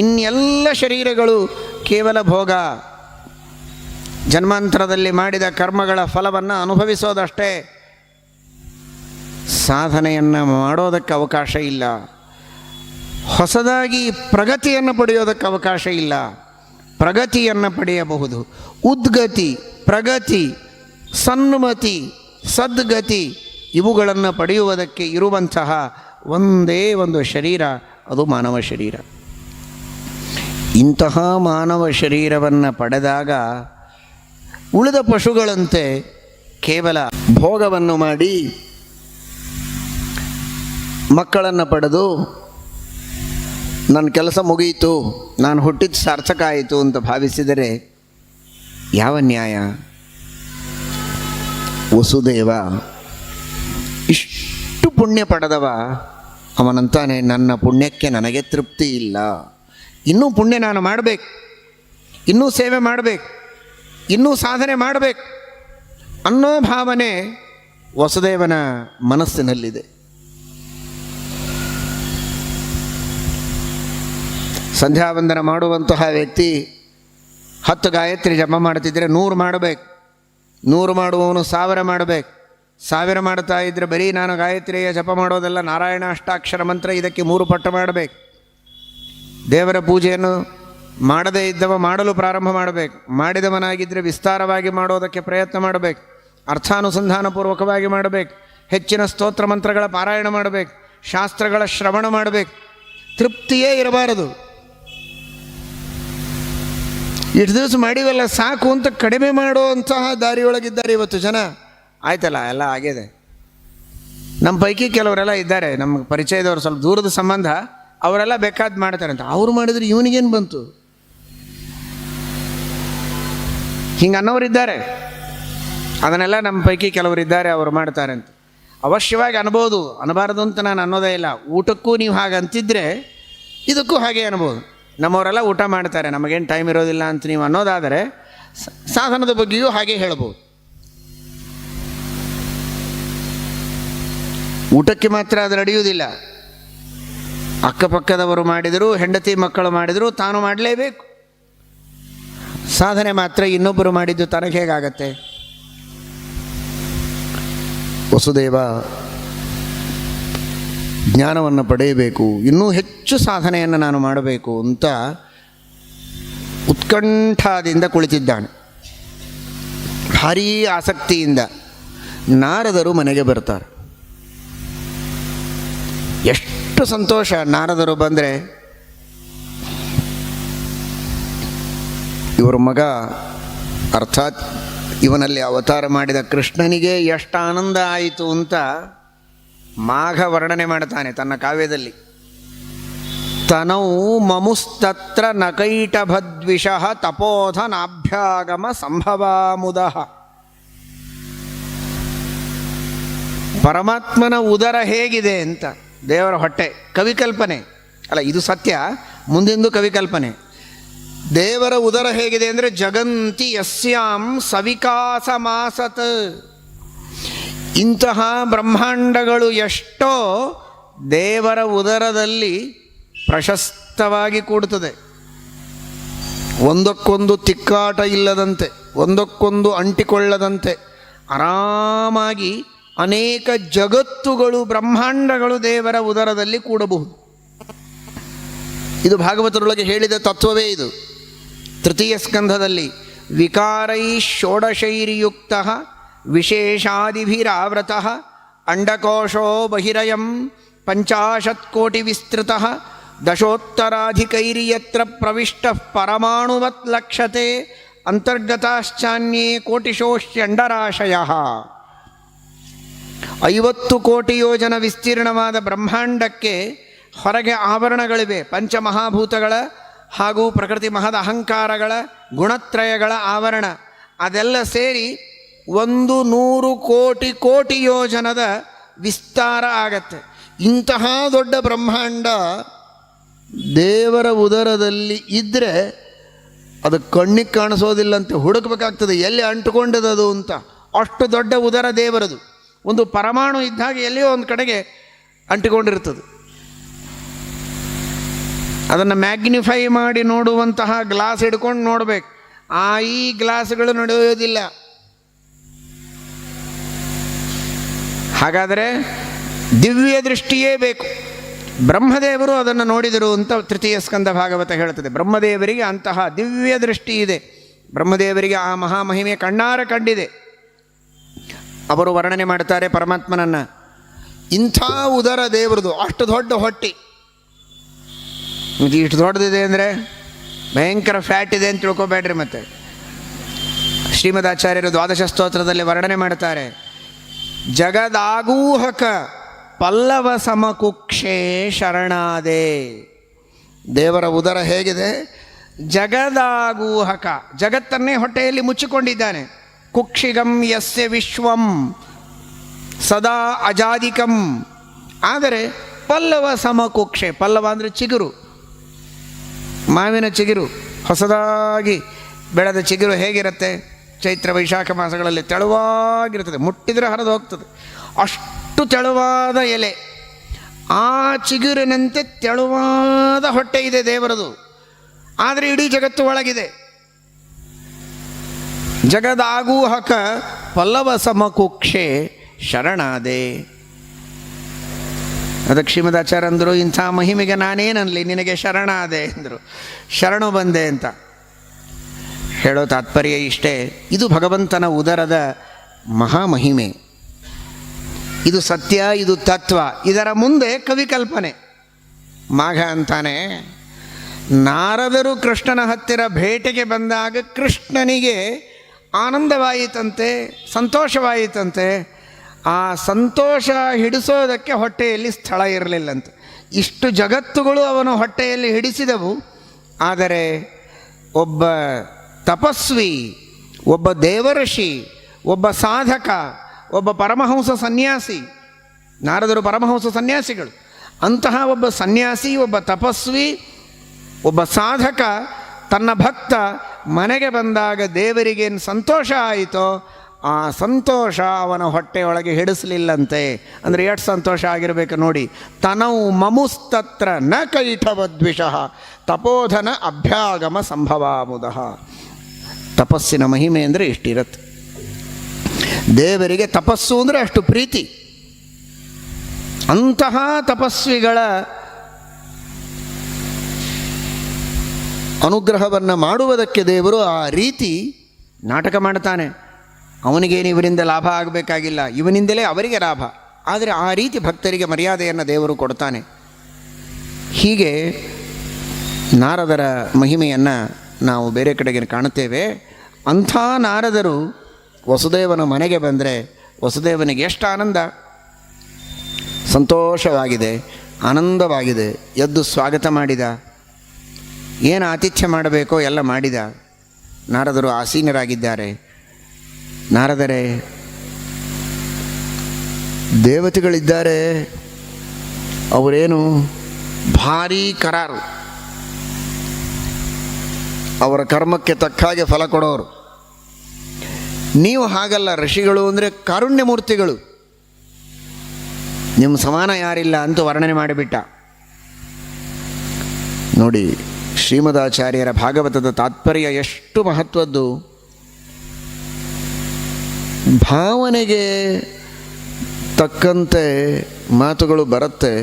ಇನ್ನೆಲ್ಲ ಶರೀರಗಳು ಕೇವಲ ಭೋಗ, ಜನ್ಮಾಂತರದಲ್ಲಿ ಮಾಡಿದ ಕರ್ಮಗಳ ಫಲವನ್ನು ಅನುಭವಿಸೋದಷ್ಟೇ. ಸಾಧನೆಯನ್ನು ಮಾಡೋದಕ್ಕೆ ಅವಕಾಶ ಇಲ್ಲ, ಹೊಸದಾಗಿ ಪ್ರಗತಿಯನ್ನು ಪಡೆಯೋದಕ್ಕೆ ಅವಕಾಶ ಇಲ್ಲ. ಪ್ರಗತಿಯನ್ನು ಪಡೆಯಬಹುದು. ಉದ್ಗತಿ, ಪ್ರಗತಿ, ಸನ್ಮತಿ, ಸದ್ಗತಿ ಇವುಗಳನ್ನು ಪಡೆಯುವುದಕ್ಕೆ ಇರುವಂತಹ ಒಂದೇ ಒಂದು ಶರೀರ, ಅದು ಮಾನವ ಶರೀರ. ಇಂತಹ ಮಾನವ ಶರೀರವನ್ನು ಪಡೆದಾಗ ಉಳಿದ ಪಶುಗಳಂತೆ ಕೇವಲ ಭೋಗವನ್ನು ಮಾಡಿ ಮಕ್ಕಳನ್ನು ಪಡೆದು ನನ್ನ ಕೆಲಸ ಮುಗಿಯಿತು, ನಾನು ಹುಟ್ಟಿದ ಸಾರ್ಥಕ ಆಯಿತು ಅಂತ ಭಾವಿಸಿದರೆ ಯಾವ ನ್ಯಾಯ? ವಸುದೇವ ಇಷ್ಟು ಪುಣ್ಯ ಪಡೆದವ ಅವನಂತಾನೆ, ನನ್ನ ಪುಣ್ಯಕ್ಕೆ ನನಗೆ ತೃಪ್ತಿ ಇಲ್ಲ, ಇನ್ನೂ ಪುಣ್ಯ ನಾನು ಮಾಡಬೇಕು, ಇನ್ನೂ ಸೇವೆ ಮಾಡಬೇಕು, ಇನ್ನೂ ಸಾಧನೆ ಮಾಡಬೇಕು ಅನ್ನೋ ಭಾವನೆ ವಸುದೇವನ ಮನಸ್ಸಿನಲ್ಲಿದೆ. ಸಂಧ್ಯಾವಂದನ ಮಾಡುವಂತಹ ವ್ಯಕ್ತಿ 10 ಗಾಯತ್ರಿ ಜಪ ಮಾಡ್ತಿದ್ರೆ 100 ಮಾಡಬೇಕು, 100 ಮಾಡುವವನು 1000 ಮಾಡಬೇಕು. 1000 ಮಾಡ್ತಾ ಇದ್ದರೆ ಬರೀ ನಾನು ಗಾಯತ್ರಿಯ ಜಪ ಮಾಡೋದಲ್ಲ, ನಾರಾಯಣ ಅಷ್ಟಾಕ್ಷರ ಮಂತ್ರ ಇದಕ್ಕೆ 3 ಪಟ್ಟು ಮಾಡಬೇಕು. ದೇವರ ಪೂಜೆಯನ್ನು ಮಾಡದೇ ಇದ್ದವ ಮಾಡಲು ಪ್ರಾರಂಭ ಮಾಡಬೇಕು, ಮಾಡಿದವನಾಗಿದ್ದರೆ ವಿಸ್ತಾರವಾಗಿ ಮಾಡೋದಕ್ಕೆ ಪ್ರಯತ್ನ ಮಾಡಬೇಕು, ಅರ್ಥಾನುಸಂಧಾನಪೂರ್ವಕವಾಗಿ ಮಾಡಬೇಕು, ಹೆಚ್ಚಿನ ಸ್ತೋತ್ರ ಮಂತ್ರಗಳ ಪಾರಾಯಣ ಮಾಡಬೇಕು, ಶಾಸ್ತ್ರಗಳ ಶ್ರವಣ ಮಾಡಬೇಕು. ತೃಪ್ತಿಯೇ ಇರಬಾರದು. ಇಷ್ಟು ದಿವಸ ಮಾಡಿವಲ್ಲ ಸಾಕು ಅಂತ ಕಡಿಮೆ ಮಾಡುವಂತಹ ದಾರಿಯೊಳಗಿದ್ದಾರೆ ಇವತ್ತು ಜನ. ಆಯ್ತಲ್ಲ, ಎಲ್ಲ ಆಗಿದೆ. ನಮ್ಮ ಪೈಕಿ ಕೆಲವರೆಲ್ಲ ಇದ್ದಾರೆ, ನಮ್ಗೆ ಪರಿಚಯದವರು, ಸ್ವಲ್ಪ ದೂರದ ಸಂಬಂಧ, ಅವರೆಲ್ಲ ಬೇಕಾದ್ದು ಮಾಡ್ತಾರೆ ಅಂತ. ಅವ್ರು ಮಾಡಿದ್ರೆ ಇವನಿಗೇನು ಬಂತು? ಹಿಂಗೆ ಅನ್ನೋರಿದ್ದಾರೆ. ಅದನ್ನೆಲ್ಲ ನಮ್ಮ ಪೈಕಿ ಕೆಲವರಿದ್ದಾರೆ, ಅವರು ಮಾಡ್ತಾರೆ ಅಂತ. ಅವಶ್ಯವಾಗಿ ಅನ್ಬೋದು, ಅನ್ನಬಾರ್ದು ಅಂತ ನಾನು ಅನ್ನೋದೇ ಇಲ್ಲ. ಊಟಕ್ಕೂ ನೀವು ಹಾಗೆ ಅಂತಿದ್ರೆ ಇದಕ್ಕೂ ಹಾಗೆ ಅನ್ಬೋದು. ನಮ್ಮವರೆಲ್ಲ ಊಟ ಮಾಡ್ತಾರೆ, ನಮಗೇನು ಟೈಮ್ ಇರೋದಿಲ್ಲ ಅಂತ ನೀವು ಅನ್ನೋದಾದರೆ ಸಾಧನದ ಬಗ್ಗೆಯೂ ಹಾಗೆ ಹೇಳ್ಬೋದು. ಊಟಕ್ಕೆ ಮಾತ್ರ ಅದು ನಡೆಯುವುದಿಲ್ಲ. ಅಕ್ಕಪಕ್ಕದವರು ಮಾಡಿದರೂ, ಹೆಂಡತಿ ಮಕ್ಕಳು ಮಾಡಿದರೂ ತಾನು ಮಾಡಲೇಬೇಕು. ಸಾಧನೆ ಮಾತ್ರ ಇನ್ನೊಬ್ಬರು ಮಾಡಿದ್ದು ತನಗೆ ಹೇಗಾಗತ್ತೆ? ವಸುದೇವ ಜ್ಞಾನವನ್ನು ಪಡೆಯಬೇಕು, ಇನ್ನೂ ಹೆಚ್ಚು ಸಾಧನೆಯನ್ನು ನಾನು ಮಾಡಬೇಕು ಅಂತ ಉತ್ಕಂಠದಿಂದ ಕುಳಿತಿದ್ದಾನೆ. ಭಾರೀ ಆಸಕ್ತಿಯಿಂದ ನಾರದರು ಮನೆಗೆ ಬರ್ತಾರೆ. ಎಷ್ಟು ಸಂತೋಷ ನಾರದರು ಬಂದರೆ. ಇವರ ಮಗ ಅರ್ಥಾತ್ ಇವನಲ್ಲಿ ಅವತಾರ ಮಾಡಿದ ಕೃಷ್ಣನಿಗೆ ಎಷ್ಟು ಆನಂದ ಆಯಿತು ಅಂತ ಮಾಘ ವರ್ಣನೆ ಮಾಡ್ತಾನೆ ತನ್ನ ಕಾವ್ಯದಲ್ಲಿ. ತನೌ ಮಮುಸ್ತತ್ರ ನಕೈಟಭದ್ವಿಷಃ ತಪೋಧನಾಭ್ಯಾಗಮ ಸಂಭವಾಮುದಃ. ಪರಮಾತ್ಮನ ಉದರ ಹೇಗಿದೆ ಅಂತ, ದೇವರ ಹೊಟ್ಟೆ. ಕವಿಕಲ್ಪನೆ ಅಲ್ಲ, ಇದು ಸತ್ಯ, ಮುಂದಿಂದು ಕವಿಕಲ್ಪನೆ. ದೇವರ ಉದರ ಹೇಗಿದೆ ಅಂದರೆ ಜಗಂತಿ ಯಸ್ಯಾಂ ಸವಿಕಾಸಮಾಸತ್. ಇಂತಹ ಬ್ರಹ್ಮಾಂಡಗಳು ಎಷ್ಟೋ ದೇವರ ಉದರದಲ್ಲಿ ಪ್ರಶಸ್ತವಾಗಿ ಕೂಡುತ್ತದೆ. ಒಂದಕ್ಕೊಂದು ತಿಕ್ಕಾಟ ಇಲ್ಲದಂತೆ, ಒಂದಕ್ಕೊಂದು ಅಂಟಿಕೊಳ್ಳದಂತೆ ಆರಾಮಾಗಿ ಅನೇಕ ಜಗತ್ತುಗಳು, ಬ್ರಹ್ಮಾಂಡಗಳು ದೇವರ ಉದರದಲ್ಲಿ ಕೂಡಬಹುದು. ಇದು ಭಾಗವತರೊಳಗೆ ಹೇಳಿದ ತತ್ವವೇ ಇದು. ತೃತೀಯ ಸ್ಕಂಧದಲ್ಲಿ ವಿಕಾರೈ ಷೋಡಶೈರ್ಯುಕ್ತ ವಿಶೇಷಾದಿಭಿರಾವೃತ ಅಂಡಕೋಶೋ ಬಹಿರಯಂ ಪಂಚಾಶತ್ಕೋಟಿ ವಿಸ್ತೃತ ದಶೋತ್ತರಾಧಿಕೈರ್ಯತ್ರ ಪ್ರವಿಷ್ಟ ಪರಮಾಣುವತ್ ಲಕ್ಷತೆ ಅಂತರ್ಗತಾಶ್ಚಾನ್ಯೇ ಕೋಟಿಶೋಷ್ಯಂಡರಾಶಯ. 50 ಕೋಟಿ ಯೋಜನ ವಿಸ್ತೀರ್ಣವಾದ ಬ್ರಹ್ಮಾಂಡಕ್ಕೆ ಹೊರಗೆ ಆವರಣಗಳಿವೆ. ಪಂಚಮಹಾಭೂತಗಳ ಹಾಗೂ ಪ್ರಕೃತಿ ಮಹದ ಅಹಂಕಾರಗಳ ಗುಣತ್ರಯಗಳ ಆವರಣ. ಅದೆಲ್ಲ ಸೇರಿ 100 ಕೋಟಿ ಕೋಟಿ ಯೋಜನದ ವಿಸ್ತಾರ ಆಗತ್ತೆ. ಇಂತಹ ದೊಡ್ಡ ಬ್ರಹ್ಮಾಂಡ ದೇವರ ಉದರದಲ್ಲಿ ಇದ್ದರೆ ಅದು ಕಣ್ಣಿಗೆ ಕಾಣಿಸೋದಿಲ್ಲಂತೆ, ಹುಡುಕಬೇಕಾಗ್ತದೆ ಎಲ್ಲಿ ಅಂಟುಕೊಂಡಿದ್ದದು ಅಂತ. ಅಷ್ಟು ದೊಡ್ಡ ಉದರ ದೇವರದು. ಒಂದು ಪರಮಾಣು ಇದ್ದಾಗ ಎಲ್ಲಿಯೋ ಒಂದು ಕಡೆಗೆ ಅಂಟಿಕೊಂಡಿರ್ತದೆ. ಅದನ್ನು ಮ್ಯಾಗ್ನಿಫೈ ಮಾಡಿ ನೋಡುವಂತಹ ಗ್ಲಾಸ್ ಹಿಡ್ಕೊಂಡು ನೋಡಬೇಕು. ಈ ಗ್ಲಾಸ್ಗಳು ನಡೆಯೋದಿಲ್ಲ. ಹಾಗಾದರೆ ದಿವ್ಯ ದೃಷ್ಟಿಯೇ ಬೇಕು. ಬ್ರಹ್ಮದೇವರು ಅದನ್ನು ನೋಡಿದರು ಅಂತ ತೃತೀಯ ಸ್ಕಂದ ಭಾಗವತ ಹೇಳ್ತದೆ. ಬ್ರಹ್ಮದೇವರಿಗೆ ಅಂತಹ ದಿವ್ಯ ದೃಷ್ಟಿ ಇದೆ. ಬ್ರಹ್ಮದೇವರಿಗೆ ಆ ಮಹಾಮಹಿಮೆ ಕಣ್ಣಾರ ಕಂಡಿದೆ. ಅವರು ವರ್ಣನೆ ಮಾಡ್ತಾರೆ ಪರಮಾತ್ಮನನ್ನು. ಇಂಥ ಉದರ ದೇವರದು, ಅಷ್ಟು ದೊಡ್ಡ ಹೊಟ್ಟಿ. ಇಷ್ಟು ದೊಡ್ಡದಿದೆ ಅಂದರೆ ಭಯಂಕರ ಫ್ಯಾಟ್ ಇದೆ ಅಂತ ತಿಳ್ಕೊಬೇಡ್ರಿ. ಮತ್ತೆ ಶ್ರೀಮದಾಚಾರ್ಯರು ದ್ವಾದಶ ಸ್ತೋತ್ರದಲ್ಲಿ ವರ್ಣನೆ ಮಾಡ್ತಾರೆ. ಜಗದಾಗೂಹಕ ಪಲ್ಲವ ಸಮಕುಕ್ಷೇ ಶರಣಾದೆ. ದೇವರ ಉದರ ಹೇಗಿದೆ? ಜಗದಾಗೂಹಕ, ಜಗತ್ತನ್ನೇ ಹೊಟ್ಟೆಯಲ್ಲಿ ಮುಚ್ಚಿಕೊಂಡಿದ್ದಾನೆ. ಕುಕ್ಷಿಗಂ ಯಸ್ಯ ವಿಶ್ವಂ ಸದಾ ಅಜಾದಿಕಂ. ಆದರೆ ಪಲ್ಲವ ಸಮಕುಕ್ಷೆ, ಪಲ್ಲವ ಅಂದರೆ ಚಿಗುರು, ಮಾವಿನ ಚಿಗುರು, ಹೊಸದಾಗಿ ಬೆಳೆದ ಚಿಗುರು ಹೇಗಿರುತ್ತೆ? ಚೈತ್ರ ವೈಶಾಖ ಮಾಸಗಳಲ್ಲಿ ತೆಳುವಾಗಿರ್ತದೆ, ಮುಟ್ಟಿದರೆ ಹರಿದು ಹೋಗ್ತದೆ. ಅಷ್ಟು ತೆಳುವಾದ ಎಲೆ, ಆ ಚಿಗುರಿನಂತೆ ತೆಳುವಾದ ಹೊಟ್ಟೆ ಇದೆ ದೇವರದು. ಆದರೆ ಇಡೀ ಜಗತ್ತು ಒಳಗಿದೆ. ಜಗದಾಗೂಹಕ ಪಲ್ಲವ ಸಮಕುಕ್ಷೆ ಶರಣಾದೆ. ಅದಕ್ಕೆ ಶ್ರೀಮದಾಚಾರ್ಯ ಅಂದರು, ಇಂಥ ಮಹಿಮೆಗೆ ನಾನೇನನ್ಲಿ, ನಿನಗೆ ಶರಣಾದೆ ಅಂದರು. ಶರಣು ಬಂದೆ ಅಂತ ಹೇಳೋ ತಾತ್ಪರ್ಯ ಇಷ್ಟೇ. ಇದು ಭಗವಂತನ ಉದರದ ಮಹಾಮಹಿಮೆ. ಇದು ಸತ್ಯ, ಇದು ತತ್ವ. ಇದರ ಮುಂದೆ ಕವಿಕಲ್ಪನೆ. ಮಾಘ ಅಂತಾನೆ, ನಾರದರು ಕೃಷ್ಣನ ಹತ್ತಿರ ಭೇಟೆಗೆ ಬಂದಾಗ ಕೃಷ್ಣನಿಗೆ ಆನಂದವಾಯಿತಂತೆ, ಸಂತೋಷವಾಯಿತಂತೆ. ಆ ಸಂತೋಷ ಹಿಡಿಸೋದಕ್ಕೆ ಹೊಟ್ಟೆಯಲ್ಲಿ ಸ್ಥಳ ಇರಲಿಲ್ಲಂತೆ. ಇಷ್ಟು ಜಗತ್ತುಗಳು ಅವನ ಹೊಟ್ಟೆಯಲ್ಲಿ ಹಿಡಿಸಿದವು. ಆದರೆ ಒಬ್ಬ ತಪಸ್ವಿ, ಒಬ್ಬ ದೇವಋಷಿ, ಒಬ್ಬ ಸಾಧಕ, ಒಬ್ಬ ಪರಮಹಂಸ ಸನ್ಯಾಸಿ, ನಾರದರು ಪರಮಹಂಸ ಸನ್ಯಾಸಿಗಳು, ಅಂತಹ ಒಬ್ಬ ಸನ್ಯಾಸಿ, ಒಬ್ಬ ತಪಸ್ವಿ, ಒಬ್ಬ ಸಾಧಕ ತನ್ನ ಭಕ್ತ ಮನೆಗೆ ಬಂದಾಗ ದೇವರಿಗೇನು ಸಂತೋಷ ಆಯಿತೋ ಆ ಸಂತೋಷ ಅವನ ಹೊಟ್ಟೆಯೊಳಗೆ ಹಿಡಿಸಲಿಲ್ಲಂತೆ. ಅಂದರೆ ಎಷ್ಟು ಸಂತೋಷ ಆಗಿರಬೇಕು ನೋಡಿ. ತನೌ ಮಮುಸ್ತತ್ರ ನ ಕೈಠವದ್ವಿಷಃ ತಪೋಧನ ಅಭ್ಯಾಗಮ ಸಂಭವಾಮುದಃ. ತಪಸ್ಸಿನ ಮಹಿಮೆ ಅಂದರೆ ಇಷ್ಟಿರುತ್ತೆ. ದೇವರಿಗೆ ತಪಸ್ಸು ಅಂದರೆ ಅಷ್ಟು ಪ್ರೀತಿ. ಅಂತಹ ತಪಸ್ವಿಗಳ ಅನುಗ್ರಹವನ್ನು ಮಾಡುವುದಕ್ಕೆ ದೇವರು ಆ ರೀತಿ ನಾಟಕ ಮಾಡ್ತಾನೆ. ಅವನಿಗೇನು ಇವರಿಂದ ಲಾಭ ಆಗಬೇಕಾಗಿಲ್ಲ, ಇವನಿಂದಲೇ ಅವರಿಗೆ ಲಾಭ. ಆದರೆ ಆ ರೀತಿ ಭಕ್ತರಿಗೆ ಮರ್ಯಾದೆಯನ್ನು ದೇವರು ಕೊಡ್ತಾನೆ. ಹೀಗೆ ನಾರದರ ಮಹಿಮೆಯನ್ನು ನಾವು ಬೇರೆ ಕಡೆಗೆ ಕಾಣುತ್ತೇವೆ. ಅಂಥ ನಾರದರು ವಸುದೇವನ ಮನೆಗೆ ಬಂದರೆ ವಸುದೇವನಿಗೆ ಎಷ್ಟು ಆನಂದ, ಸಂತೋಷವಾಗಿದೆ, ಆನಂದವಾಗಿದೆ. ಎದ್ದು ಸ್ವಾಗತ ಮಾಡಿದ, ಏನು ಆತಿಥ್ಯ ಮಾಡಬೇಕೋ ಎಲ್ಲ ಮಾಡಿದ. ನಾರದರು ಆಸೀನರಾಗಿದ್ದಾರೆ. ನಾರದರೇ, ದೇವತೆಗಳಿದ್ದಾರೆ, ಅವರೇನು ಭಾರೀ ಕರಾರು, ಅವರ ಕರ್ಮಕ್ಕೆ ತಕ್ಕ ಹಾಗೆ ಫಲ ಕೊಡೋರು. ನೀವು ಹಾಗಲ್ಲ, ಋಷಿಗಳು ಅಂದರೆ ಕಾರುಣ್ಯ ಮೂರ್ತಿಗಳು, ನಿಮ್ಮ ಸಮಾನ ಯಾರಿಲ್ಲ ಅಂತ ವರ್ಣನೆ ಮಾಡಿಬಿಟ್ಟ. ನೋಡಿ, ಶ್ರೀಮದಾಚಾರ್ಯರ ಭಾಗವತದ ತಾತ್ಪರ್ಯ ಎಷ್ಟು ಮಹತ್ವದ್ದು. ಭಾವನೆಗೆ ತಕ್ಕಂತೆ ಮಾತುಗಳು ಬರುತ್ತೆ,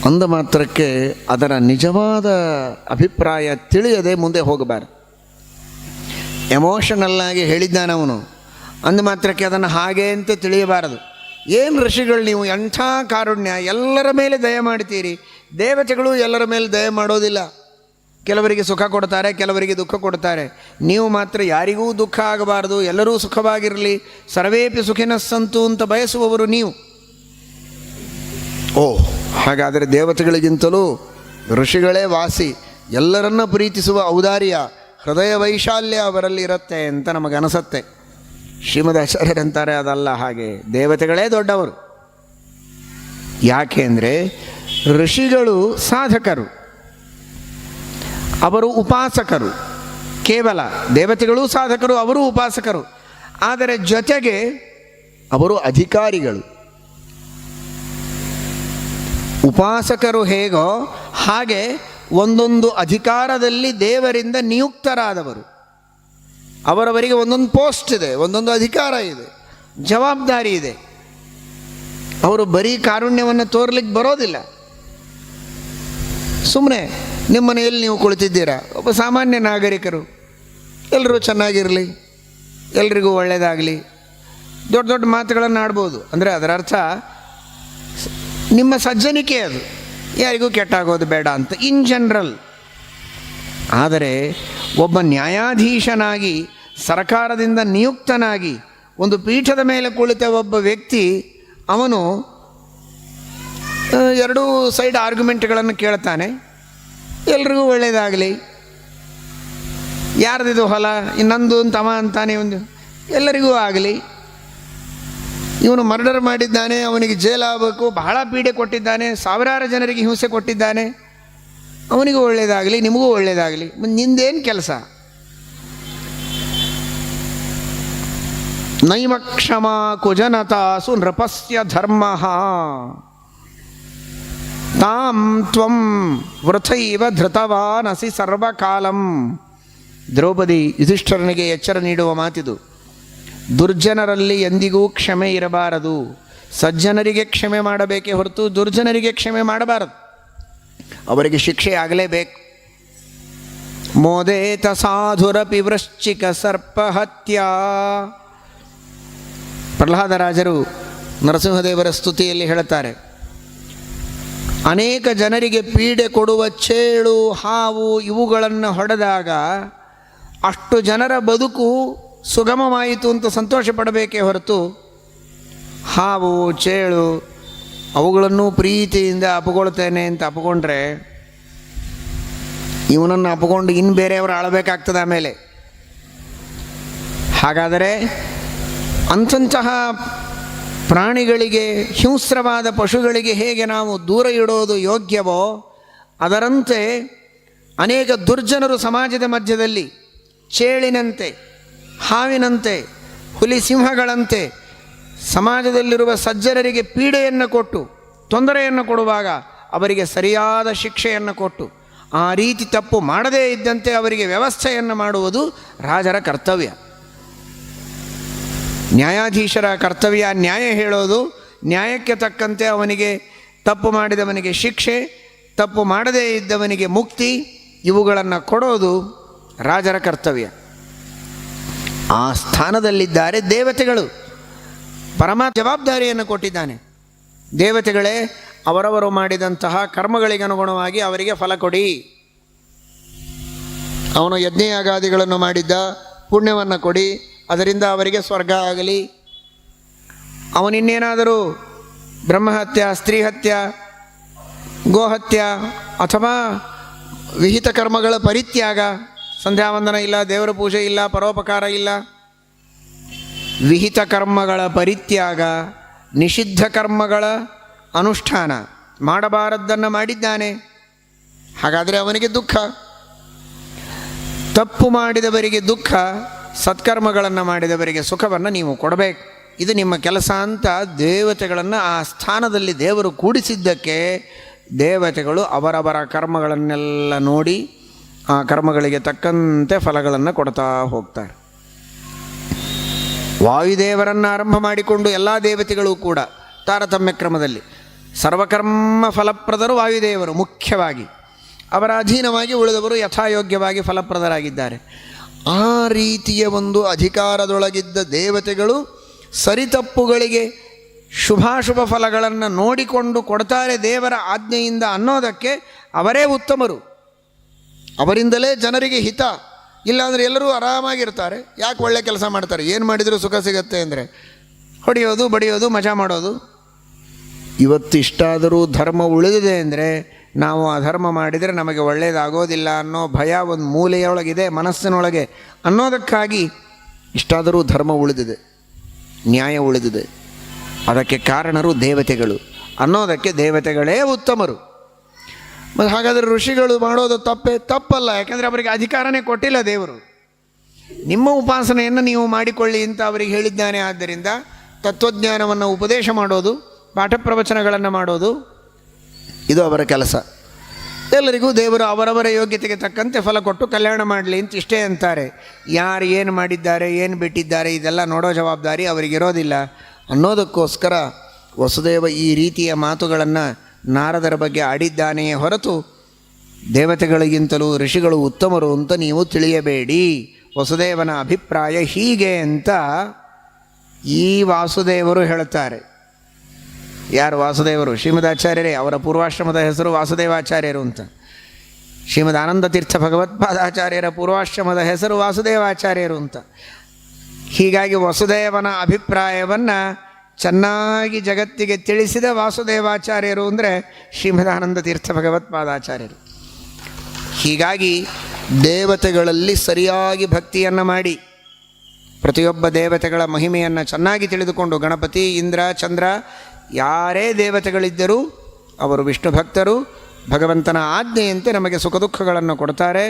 ಅಂದ ಮಾತ್ರಕ್ಕೆ ಅದರ ನಿಜವಾದ ಅಭಿಪ್ರಾಯ ತಿಳಿಯದೆ ಮುಂದೆ ಹೋಗಬಾರ್ದು. ಎಮೋಷನಲ್ಲಾಗಿ ಹೇಳಿದ್ದಾನವನು, ಅಂದ ಮಾತ್ರಕ್ಕೆ ಅದನ್ನು ಹಾಗೆ ಅಂತ ತಿಳಿಯಬಾರದು. ಏನು ಋಷಿಗಳು ನೀವು, ಎಂಥ ಕಾರುಣ್ಯ, ಎಲ್ಲರ ಮೇಲೆ ದಯ ಮಾಡ್ತೀರಿ. ದೇವತೆಗಳು ಎಲ್ಲರ ಮೇಲೆ ದಯ ಮಾಡೋದಿಲ್ಲ, ಕೆಲವರಿಗೆ ಸುಖ ಕೊಡ್ತಾರೆ, ಕೆಲವರಿಗೆ ದುಃಖ ಕೊಡ್ತಾರೆ. ನೀವು ಮಾತ್ರ ಯಾರಿಗೂ ದುಃಖ ಆಗಬಾರ್ದು, ಎಲ್ಲರೂ ಸುಖವಾಗಿರಲಿ, ಸರ್ವೇಪಿ ಸುಖಿನಸ್ಸಂತು ಅಂತ ಬಯಸುವವರು ನೀವು. ಓ, ಹಾಗಾದರೆ ದೇವತೆಗಳಿಗಿಂತಲೂ ಋಷಿಗಳೇ ವಾಸಿ, ಎಲ್ಲರನ್ನ ಪ್ರೀತಿಸುವ ಔದಾರ್ಯ, ಹೃದಯ ವೈಶಾಲ್ಯ ಅವರಲ್ಲಿ ಇರುತ್ತೆ ಅಂತ ನಮಗನಿಸತ್ತೆ. ಶ್ರೀಮದಾಚಾರ್ಯರಂತಾರೆ ಅದಲ್ಲ, ಹಾಗೆ ದೇವತೆಗಳೇ ದೊಡ್ಡವರು. ಯಾಕೆ ಅಂದರೆ ಋಷಿಗಳು ಸಾಧಕರು, ಅವರು ಉಪಾಸಕರು. ಕೇವಲ ದೇವತೆಗಳು ಸಾಧಕರು, ಅವರು ಉಪಾಸಕರು. ಆದರೆ ಜೊತೆಗೆ ಅವರು ಅಧಿಕಾರಿಗಳು. ಉಪಾಸಕರು ಹೇಗೋ ಹಾಗೆ ಒಂದೊಂದು ಅಧಿಕಾರದಲ್ಲಿ ದೇವರಿಂದ ನಿಯುಕ್ತರಾದವರು. ಅವರವರಿಗೆ ಒಂದೊಂದು ಪೋಸ್ಟ್ ಇದೆ, ಒಂದೊಂದು ಅಧಿಕಾರ ಇದೆ, ಜವಾಬ್ದಾರಿ ಇದೆ. ಅವರು ಬರೀ ಕಾರುಣ್ಯವನ್ನು ತೋರ್ಲಿಕ್ಕೆ ಬರೋದಿಲ್ಲ. ಸುಮ್ಮನೆ ನಿಮ್ಮ ಮನೆಯಲ್ಲಿ ನೀವು ಕುಳಿತಿದ್ದೀರಾ, ಒಬ್ಬ ಸಾಮಾನ್ಯ ನಾಗರಿಕರು, ಎಲ್ಲರೂ ಚೆನ್ನಾಗಿರಲಿ, ಎಲ್ರಿಗೂ ಒಳ್ಳೆಯದಾಗಲಿ, ದೊಡ್ಡ ದೊಡ್ಡ ಮಾತುಗಳನ್ನು ಆಡ್ಬೋದು. ಅಂದರೆ ಅದರ ಅರ್ಥ ನಿಮ್ಮ ಸಜ್ಜನಿಕೆ, ಅದು ಯಾರಿಗೂ ಕೆಟ್ಟಾಗೋದು ಬೇಡ ಅಂತ ಇನ್ ಜನರಲ್. ಆದರೆ ಒಬ್ಬ ನ್ಯಾಯಾಧೀಶನಾಗಿ, ಸರ್ಕಾರದಿಂದ ನಿಯುಕ್ತನಾಗಿ ಒಂದು ಪೀಠದ ಮೇಲೆ ಕುಳಿತ ಒಬ್ಬ ವ್ಯಕ್ತಿ, ಅವನು ಎರಡೂ ಸೈಡ್ ಆರ್ಗ್ಯುಮೆಂಟ್ಗಳನ್ನು ಕೇಳ್ತಾನೆ. ಎಲ್ರಿಗೂ ಒಳ್ಳೆಯದಾಗಲಿ, ಯಾರ್ದಿದು ಹೊಲ, ಇನ್ನೊಂದು ಅಂತವ ಅಂತಾನೆ, ಒಂದು ಎಲ್ಲರಿಗೂ ಆಗಲಿ. ಇವನು ಮರ್ಡರ್ ಮಾಡಿದ್ದಾನೆ, ಅವನಿಗೆ ಜೈಲಾಗಬೇಕು, ಬಹಳ ಪೀಡೆ ಕೊಟ್ಟಿದ್ದಾನೆ, ಸಾವಿರಾರು ಜನರಿಗೆ ಹಿಂಸೆ ಕೊಟ್ಟಿದ್ದಾನೆ, ಅವನಿಗೂ ಒಳ್ಳೆಯದಾಗಲಿ, ನಿಮಗೂ ಒಳ್ಳೆಯದಾಗಲಿ. ನಿಂದೇನು ಕೆಲಸ? ನೈಮ ಕ್ಷಮ ಕುಜನತಾಸು ನೃಪಸ್ಯ ಧರ್ಮ ತಾಂ ತ್ವಂ ವೃಥೈವ ಧೃತವಾನಸಿ ಸರ್ವಕಾಲಂ. ದ್ರೌಪದಿ ಯುಧಿಷ್ಠರನಿಗೆ ಎಚ್ಚರ ನೀಡುವ ಮಾತಿದು. ದುರ್ಜನರಲ್ಲಿ ಎಂದಿಗೂ ಕ್ಷಮೆ ಇರಬಾರದು. ಸಜ್ಜನರಿಗೆ ಕ್ಷಮೆ ಮಾಡಬೇಕೇ ಹೊರತು ದುರ್ಜನರಿಗೆ ಕ್ಷಮೆ ಮಾಡಬಾರದು. ಅವರಿಗೆ ಶಿಕ್ಷೆ ಆಗಲೇಬೇಕು. ಮೋದೇತ ಸಾಧುರಪಿ ವೃಶ್ಚಿಕ ಸರ್ಪಹತ್ಯಾ. ಪ್ರಹ್ಲಾದರಾಜರು ನರಸಿಂಹದೇವರ ಸ್ತುತಿಯಲ್ಲಿ ಹೇಳುತ್ತಾರೆ, ಅನೇಕ ಜನರಿಗೆ ಪೀಡೆ ಕೊಡುವ ಚೇಳು, ಹಾವು ಇವುಗಳನ್ನು ಹೊಡೆದಾಗ ಅಷ್ಟು ಜನರ ಬದುಕು ಸುಗಮವಾಯಿತು ಅಂತ ಸಂತೋಷ ಪಡಬೇಕೇ ಹೊರತು ಹಾವು, ಚೇಳು ಅವುಗಳನ್ನು ಪ್ರೀತಿಯಿಂದ ಅಪಗೊಳ್ತೇನೆ ಅಂತ ಅಪಗೊಂಡ್ರೆ ಇವನನ್ನು ಅಪಗೊಂಡು ಇನ್ನು ಬೇರೆಯವರು ಆಳಬೇಕಾಗ್ತದೆ ಆಮೇಲೆ. ಹಾಗಾದರೆ ಅಂಥಂತಹ ಪ್ರಾಣಿಗಳಿಗೆ, ಹಿಂಸ್ರವಾದ ಪಶುಗಳಿಗೆ ಹೇಗೆ ನಾವು ದೂರ ಇಡೋದು ಯೋಗ್ಯವೋ ಅದರಂತೆ ಅನೇಕ ದುರ್ಜನರು ಸಮಾಜದ ಮಧ್ಯದಲ್ಲಿ ಚೇಳಿನಂತೆ, ಹಾವಿನಂತೆ, ಹುಲಿ ಸಿಂಹಗಳಂತೆ ಸಮಾಜದಲ್ಲಿರುವ ಸಜ್ಜನರಿಗೆ ಪೀಡೆಯನ್ನು ಕೊಟ್ಟು ತೊಂದರೆಯನ್ನು ಕೊಡುವಾಗ ಅವರಿಗೆ ಸರಿಯಾದ ಶಿಕ್ಷೆಯನ್ನು ಕೊಟ್ಟು ಆ ರೀತಿ ತಪ್ಪು ಮಾಡದೇ ಇದ್ದಂತೆ ಅವರಿಗೆ ವ್ಯವಸ್ಥೆಯನ್ನು ಮಾಡುವುದು ರಾಜರ ಕರ್ತವ್ಯ. ನ್ಯಾಯಾಧೀಶರ ಕರ್ತವ್ಯ ನ್ಯಾಯ ಹೇಳೋದು, ನ್ಯಾಯಕ್ಕೆ ತಕ್ಕಂತೆ ಅವನಿಗೆ ತಪ್ಪು ಮಾಡಿದವನಿಗೆ ಶಿಕ್ಷೆ, ತಪ್ಪು ಮಾಡದೇ ಇದ್ದವನಿಗೆ ಮುಕ್ತಿ, ಇವುಗಳನ್ನು ಕೊಡೋದು ರಾಜರ ಕರ್ತವ್ಯ. ಆ ಸ್ಥಾನದಲ್ಲಿದ್ದಾರೆ ದೇವತೆಗಳು. ಪರಮಾತ್ಮ ಜವಾಬ್ದಾರಿಯನ್ನು ಕೊಟ್ಟಿದ್ದಾನೆ. ದೇವತೆಗಳೇ ಅವರವರು ಮಾಡಿದಂತಹ ಕರ್ಮಗಳಿಗೆ ಅನುಗುಣವಾಗಿ ಅವರಿಗೆ ಫಲ ಕೊಡಿ. ಅವನು ಯಜ್ಞಯಾಗಾದಿಗಳನ್ನು ಮಾಡಿದ್ದ ಪುಣ್ಯವನ್ನು ಕೊಡಿ, ಅದರಿಂದ ಅವರಿಗೆ ಸ್ವರ್ಗ ಆಗಲಿ. ಅವನಿನ್ನೇನಾದರೂ ಬ್ರಹ್ಮಹತ್ಯ, ಸ್ತ್ರೀಹತ್ಯ, ಗೋಹತ್ಯ ಅಥವಾ ವಿಹಿತ ಕರ್ಮಗಳ ಪರಿತ್ಯಾಗ, ಸಂಧ್ಯಾವಂದನ ಇಲ್ಲ, ದೇವರ ಪೂಜೆ ಇಲ್ಲ, ಪರೋಪಕಾರ ಇಲ್ಲ, ವಿಹಿತ ಕರ್ಮಗಳ ಪರಿತ್ಯಾಗ, ನಿಷಿದ್ಧ ಕರ್ಮಗಳ ಅನುಷ್ಠಾನ, ಮಾಡಬಾರದ್ದನ್ನು ಮಾಡಿದ್ದಾನೆ. ಹಾಗಾದರೆ ಅವನಿಗೆ ದುಃಖ. ತಪ್ಪು ಮಾಡಿದವರಿಗೆ ದುಃಖ, ಸತ್ಕರ್ಮಗಳನ್ನು ಮಾಡಿದವರಿಗೆ ಸುಖವನ್ನು ನೀವು ಕೊಡಬೇಕು. ಇದು ನಿಮ್ಮ ಕೆಲಸ ಅಂತ ದೇವತೆಗಳನ್ನು ಆ ಸ್ಥಾನದಲ್ಲಿ ದೇವರು ಕೂಡಿಸಿದ್ದಕ್ಕೆ ದೇವತೆಗಳು ಅವರವರ ಕರ್ಮಗಳನ್ನೆಲ್ಲ ನೋಡಿ ಆ ಕರ್ಮಗಳಿಗೆ ತಕ್ಕಂತೆ ಫಲಗಳನ್ನು ಕೊಡ್ತಾ ಹೋಗ್ತಾರೆ. ವಾಯುದೇವರನ್ನು ಆರಂಭ ಮಾಡಿಕೊಂಡು ಎಲ್ಲ ದೇವತೆಗಳು ಕೂಡ ತಾರತಮ್ಯ ಕ್ರಮದಲ್ಲಿ ಸರ್ವಕರ್ಮ ಫಲಪ್ರದರು ವಾಯುದೇವರು ಮುಖ್ಯವಾಗಿ, ಅವರ ಅಧೀನವಾಗಿ ಉಳಿದವರು ಯಥಾಯೋಗ್ಯವಾಗಿ ಫಲಪ್ರದರಾಗಿದ್ದಾರೆ. ಆ ರೀತಿಯ ಒಂದು ಅಧಿಕಾರದೊಳಗಿದ್ದ ದೇವತೆಗಳು ಸರಿತಪ್ಪುಗಳಿಗೆ ಶುಭಾಶುಭ ಫಲಗಳನ್ನು ನೋಡಿಕೊಂಡು ಕೊಡ್ತಾರೆ ದೇವರ ಆಜ್ಞೆಯಿಂದ ಅನ್ನೋದಕ್ಕೆ ಅವರೇ ಉತ್ತಮರು. ಅವರಿಂದಲೇ ಜನರಿಗೆ ಹಿತ. ಇಲ್ಲಾಂದರೆ ಎಲ್ಲರೂ ಆರಾಮಾಗಿರ್ತಾರೆ. ಯಾಕೆ ಒಳ್ಳೆ ಕೆಲಸ ಮಾಡ್ತಾರೆ? ಏನು ಮಾಡಿದರೂ ಸುಖ ಸಿಗತ್ತೆ ಅಂದರೆ ಹೊಡೆಯೋದು, ಬಡಿಯೋದು, ಮಜಾ ಮಾಡೋದು. ಇವತ್ತಿಷ್ಟಾದರೂ ಧರ್ಮ ಉಳಿದಿದೆ ಅಂದರೆ ನಾವು ಅಧರ್ಮ ಮಾಡಿದರೆ ನಮಗೆ ಒಳ್ಳೆಯದಾಗೋದಿಲ್ಲ ಅನ್ನೋ ಭಯ ಒಂದು ಮೂಲೆಯೊಳಗಿದೆ, ಮನಸ್ಸಿನೊಳಗೆ. ಅನ್ನೋದಕ್ಕಾಗಿ ಇಷ್ಟಾದರೂ ಧರ್ಮ ಉಳಿದಿದೆ, ನ್ಯಾಯ ಉಳಿದಿದೆ. ಅದಕ್ಕೆ ಕಾರಣರು ದೇವತೆಗಳು ಅನ್ನೋದಕ್ಕೆ ದೇವತೆಗಳೇ ಉತ್ತಮರು. ಮತ್ತು ಹಾಗಾದರೆ ಋಷಿಗಳು ಮಾಡೋದು ತಪ್ಪಲ್ಲ. ಯಾಕೆಂದರೆ ಅವರಿಗೆ ಅಧಿಕಾರನೇ ಕೊಟ್ಟಿಲ್ಲ ದೇವರು. ನಿಮ್ಮ ಉಪಾಸನೆಯನ್ನು ನೀವು ಮಾಡಿಕೊಳ್ಳಿ ಅಂತ ಅವರಿಗೆ ಹೇಳಿದ್ದಾನೆ. ಆದ್ದರಿಂದ ತತ್ವಜ್ಞಾನವನ್ನು ಉಪದೇಶ ಮಾಡೋದು, ಪಾಠ ಪ್ರವಚನಗಳನ್ನು ಮಾಡೋದು ಇದು ಅವರ ಕೆಲಸ. ಎಲ್ಲರಿಗೂ ದೇವರು ಅವರವರ ಯೋಗ್ಯತೆಗೆ ತಕ್ಕಂತೆ ಫಲ ಕೊಟ್ಟು ಕಲ್ಯಾಣ ಮಾಡಲಿ ಅಂತ ಇಷ್ಟೇ ಅಂತಾರೆ. ಯಾರು ಏನು ಮಾಡಿದ್ದಾರೆ, ಏನು ಬಿಟ್ಟಿದ್ದಾರೆ, ಇದೆಲ್ಲ ನೋಡೋ ಜವಾಬ್ದಾರಿ ಅವರಿಗಿರೋದಿಲ್ಲ. ಅನ್ನೋದಕ್ಕೋಸ್ಕರ ವಸುದೇವ ಈ ರೀತಿಯ ಮಾತುಗಳನ್ನು ನಾರದರ ಬಗ್ಗೆ ಆಡಿದ್ದಾನೆಯೇ ಹೊರತು ದೇವತೆಗಳಿಗಿಂತಲೂ ಋಷಿಗಳು ಉತ್ತಮರು ಅಂತ ನೀವು ತಿಳಿಯಬೇಡಿ. ವಸುದೇವನ ಅಭಿಪ್ರಾಯ ಹೀಗೆ ಅಂತ ಈ ವಾಸುದೇವರು ಹೇಳುತ್ತಾರೆ. ಯಾರು ವಾಸುದೇವರು? ಶ್ರೀಮದಾಚಾರ್ಯರೇ. ಅವರ ಪೂರ್ವಾಶ್ರಮದ ಹೆಸರು ವಾಸುದೇವಾಚಾರ್ಯರು ಅಂತ. ಶ್ರೀಮದ್ ಆನಂದ ತೀರ್ಥ ಭಗವತ್ಪಾದಾಚಾರ್ಯರ ಪೂರ್ವಾಶ್ರಮದ ಹೆಸರು ವಾಸುದೇವಾಚಾರ್ಯರು ಅಂತ. ಹೀಗಾಗಿ ವಸುದೇವನ ಅಭಿಪ್ರಾಯವನ್ನು ಚೆನ್ನಾಗಿ ಜಗತ್ತಿಗೆ ತಿಳಿಸಿದ ವಾಸುದೇವಾಚಾರ್ಯರು ಅಂದರೆ ಶ್ರೀಮದಾನಂದ ತೀರ್ಥ ಭಗವತ್ಪಾದಾಚಾರ್ಯರು. ಹೀಗಾಗಿ ದೇವತೆಗಳಲ್ಲಿ ಸರಿಯಾಗಿ ಭಕ್ತಿಯನ್ನು ಮಾಡಿ ಪ್ರತಿಯೊಬ್ಬ ದೇವತೆಗಳ ಮಹಿಮೆಯನ್ನು ಚೆನ್ನಾಗಿ ತಿಳಿದುಕೊಂಡು, ಗಣಪತಿ, ಇಂದ್ರ, ಚಂದ್ರ ಯಾರೇ ದೇವತೆಗಳಿದ್ದರೂ ಅವರು ವಿಷ್ಣು ಭಕ್ತರು. ಭಗವಂತನ ಆಜ್ಞೆಯಂತೆ ನಮಗೆ ಸುಖ ದುಃಖಗಳನ್ನು ಕೊಡ್ತಾರೆ.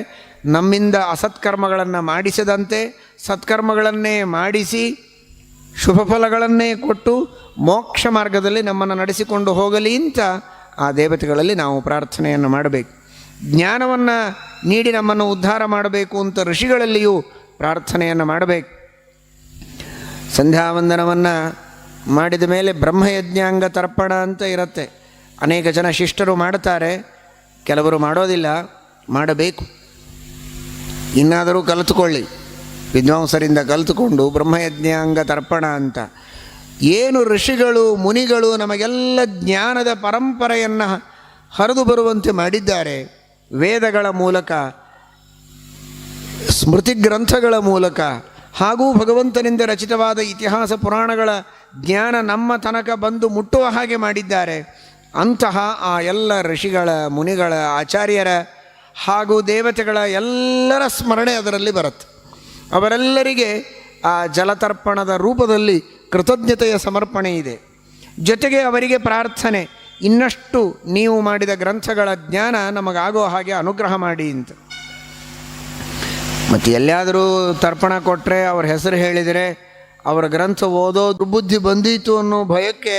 ನಮ್ಮಿಂದ ಅಸತ್ಕರ್ಮಗಳನ್ನು ಮಾಡಿಸದಂತೆ ಸತ್ಕರ್ಮಗಳನ್ನೇ ಮಾಡಿಸಿ ಶುಭ ಫಲಗಳನ್ನೇ ಕೊಟ್ಟು ಮೋಕ್ಷ ಮಾರ್ಗದಲ್ಲಿ ನಮ್ಮನ್ನು ನಡೆಸಿಕೊಂಡು ಹೋಗಲಿ ಅಂತ ಆ ದೇವತೆಗಳಲ್ಲಿ ನಾವು ಪ್ರಾರ್ಥನೆಯನ್ನು ಮಾಡಬೇಕು. ಜ್ಞಾನವನ್ನು ನೀಡಿ ನಮ್ಮನ್ನು ಉದ್ಧಾರ ಮಾಡಬೇಕು ಅಂತ ಋಷಿಗಳಲ್ಲಿಯೂ ಪ್ರಾರ್ಥನೆಯನ್ನು ಮಾಡಬೇಕು. ಸಂಧ್ಯಾವಂದನವನ್ನು ಮಾಡಿದ ಮೇಲೆ ಬ್ರಹ್ಮಯಜ್ಞಾಂಗ ತರ್ಪಣ ಅಂತ ಇರುತ್ತೆ. ಅನೇಕ ಜನ ಶಿಷ್ಟರು ಮಾಡ್ತಾರೆ, ಕೆಲವರು ಮಾಡೋದಿಲ್ಲ. ಮಾಡಬೇಕು. ಇನ್ನಾದರೂ ಕಲಿತುಕೊಳ್ಳಿ, ವಿದ್ವಾಂಸರಿಂದ ಕಲಿತುಕೊಂಡು ಬ್ರಹ್ಮಯಜ್ಞಾಂಗ ತರ್ಪಣ ಅಂತ. ಏನು ಋಷಿಗಳು ಮುನಿಗಳು ನಮಗೆಲ್ಲ ಜ್ಞಾನದ ಪರಂಪರೆಯನ್ನು ಹರಿದು ಬರುವಂತೆ ಮಾಡಿದ್ದಾರೆ. ವೇದಗಳ ಮೂಲಕ, ಸ್ಮೃತಿ ಗ್ರಂಥಗಳ ಮೂಲಕ ಹಾಗೂ ಭಗವಂತನಿಂದ ರಚಿತವಾದ ಇತಿಹಾಸ ಪುರಾಣಗಳ ಜ್ಞಾನ ನಮ್ಮ ತನಕ ಬಂದು ಮುಟ್ಟುವ ಹಾಗೆ ಮಾಡಿದ್ದಾರೆ. ಅಂತಹ ಆ ಎಲ್ಲ ಋಷಿಗಳ, ಮುನಿಗಳ, ಆಚಾರ್ಯರ ಹಾಗೂ ದೇವತೆಗಳ ಎಲ್ಲರ ಸ್ಮರಣೆ ಅದರಲ್ಲಿ ಬರುತ್ತೆ. ಅವರೆಲ್ಲರಿಗೆ ಆ ಜಲತರ್ಪಣದ ರೂಪದಲ್ಲಿ ಕೃತಜ್ಞತೆಯ ಸಮರ್ಪಣೆ ಇದೆ. ಜೊತೆಗೆ ಅವರಿಗೆ ಪ್ರಾರ್ಥನೆ, ಇನ್ನಷ್ಟು ನೀವು ಮಾಡಿದ ಗ್ರಂಥಗಳ ಜ್ಞಾನ ನಮಗಾಗೋ ಹಾಗೆ ಅನುಗ್ರಹ ಮಾಡಿ ಅಂತ. ಮತ್ತು ಎಲ್ಲಿಯಾದರೂ ತರ್ಪಣ ಕೊಟ್ಟರೆ, ಅವ್ರ ಹೆಸರು ಹೇಳಿದರೆ, ಅವರ ಗ್ರಂಥ ಓದೋ ದುರ್ಬುದ್ಧಿ ಬಂದೀತು ಅನ್ನೋ ಭಯಕ್ಕೆ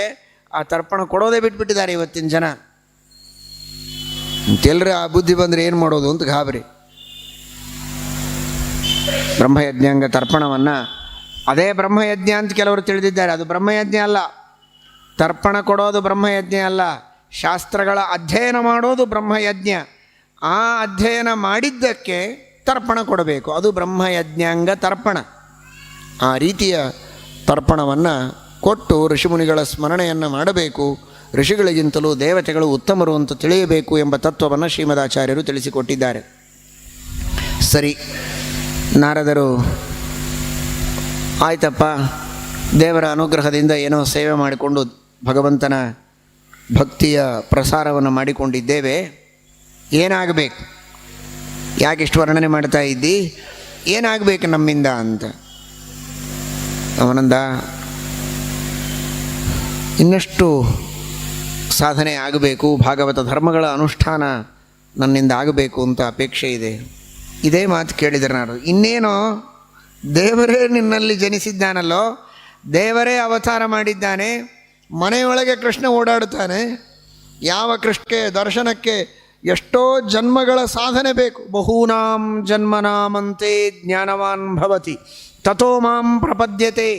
ಆ ತರ್ಪಣ ಕೊಡೋದೇ ಬಿಟ್ಬಿಟ್ಟಿದ್ದಾರೆ ಇವತ್ತಿನ ಜನ. ಅಂತೆಲ್ಲರೂ ಆ ಬುದ್ಧಿ ಬಂದರೆ ಏನು ಮಾಡೋದು ಅಂತ ಗಾಬರಿ. ಬ್ರಹ್ಮಯಜ್ಞಾಂಗ ತರ್ಪಣವನ್ನು ಅದೇ ಬ್ರಹ್ಮಯಜ್ಞ ಅಂತ ಕೆಲವರು ತಿಳಿದಿದ್ದಾರೆ. ಅದು ಬ್ರಹ್ಮಯಜ್ಞ ಅಲ್ಲ. ತರ್ಪಣ ಕೊಡೋದು ಬ್ರಹ್ಮಯಜ್ಞ ಅಲ್ಲ. ಶಾಸ್ತ್ರಗಳ ಅಧ್ಯಯನ ಮಾಡೋದು ಬ್ರಹ್ಮಯಜ್ಞ. ಆ ಅಧ್ಯಯನ ಮಾಡಿದ್ದಕ್ಕೆ ತರ್ಪಣ ಕೊಡಬೇಕು. ಅದು ಬ್ರಹ್ಮಯಜ್ಞಾಂಗ ತರ್ಪಣ. ಆ ರೀತಿಯ ತರ್ಪಣವನ್ನು ಕೊಟ್ಟು ಋಷಿಮುನಿಗಳ ಸ್ಮರಣೆಯನ್ನು ಮಾಡಬೇಕು. ಋಷಿಗಳಿಗಿಂತಲೂ ದೇವತೆಗಳು ಉತ್ತಮರು ಅಂತ ತಿಳಿಯಬೇಕು ಎಂಬ ತತ್ವವನ್ನು ಶ್ರೀಮದಾಚಾರ್ಯರು ತಿಳಿಸಿಕೊಟ್ಟಿದ್ದಾರೆ. ಸರಿ, ನಾರದರು ಆಯ್ತಪ್ಪ, ದೇವರ ಅನುಗ್ರಹದಿಂದ ಏನೋ ಸೇವೆ ಮಾಡಿಕೊಂಡು ಭಗವಂತನ ಭಕ್ತಿಯ ಪ್ರಸಾರವನ್ನು ಮಾಡಿಕೊಂಡಿದ್ದೇವೆ, ಏನಾಗಬೇಕು, ಯಾಕಿಷ್ಟು ವರ್ಣನೆ ಮಾಡ್ತಾ ಇದ್ದಿ, ಏನಾಗಬೇಕು ನಮ್ಮಿಂದ ಅಂತ. ಅವನಂದ, ಇನ್ನಷ್ಟು ಸಾಧನೆ ಆಗಬೇಕು, ಭಾಗವತ ಧರ್ಮಗಳ ಅನುಷ್ಠಾನ ನನ್ನಿಂದ ಆಗಬೇಕು ಅಂತ ಅಪೇಕ್ಷೆ ಇದೆ. ಇದೇ ಮಾತು ಕೇಳಿದರೆ ನಾನು, ಇನ್ನೇನೋ ದೇವರೇ ನಿನ್ನಲ್ಲಿ ಜನಿಸಿದ್ದಾನಲ್ಲೋ, ದೇವರೇ ಅವತಾರ ಮಾಡಿದ್ದಾನೆ, ಮನೆಯೊಳಗೆ ಕೃಷ್ಣ ಓಡಾಡುತ್ತಾನೆ. ಯಾವ ಕೃಷ್ಣಕ್ಕೆ ದರ್ಶನಕ್ಕೆ ಎಷ್ಟೋ ಜನ್ಮಗಳ ಸಾಧನೆ ಬೇಕು. ಬಹೂನಾಂ ಜನ್ಮನಾಮಂತೆ ಜ್ಞಾನವಾನ್ ಭವತಿ ತಥೋ ಮಾಂ ಪ್ರಪದ್ಯತೆ.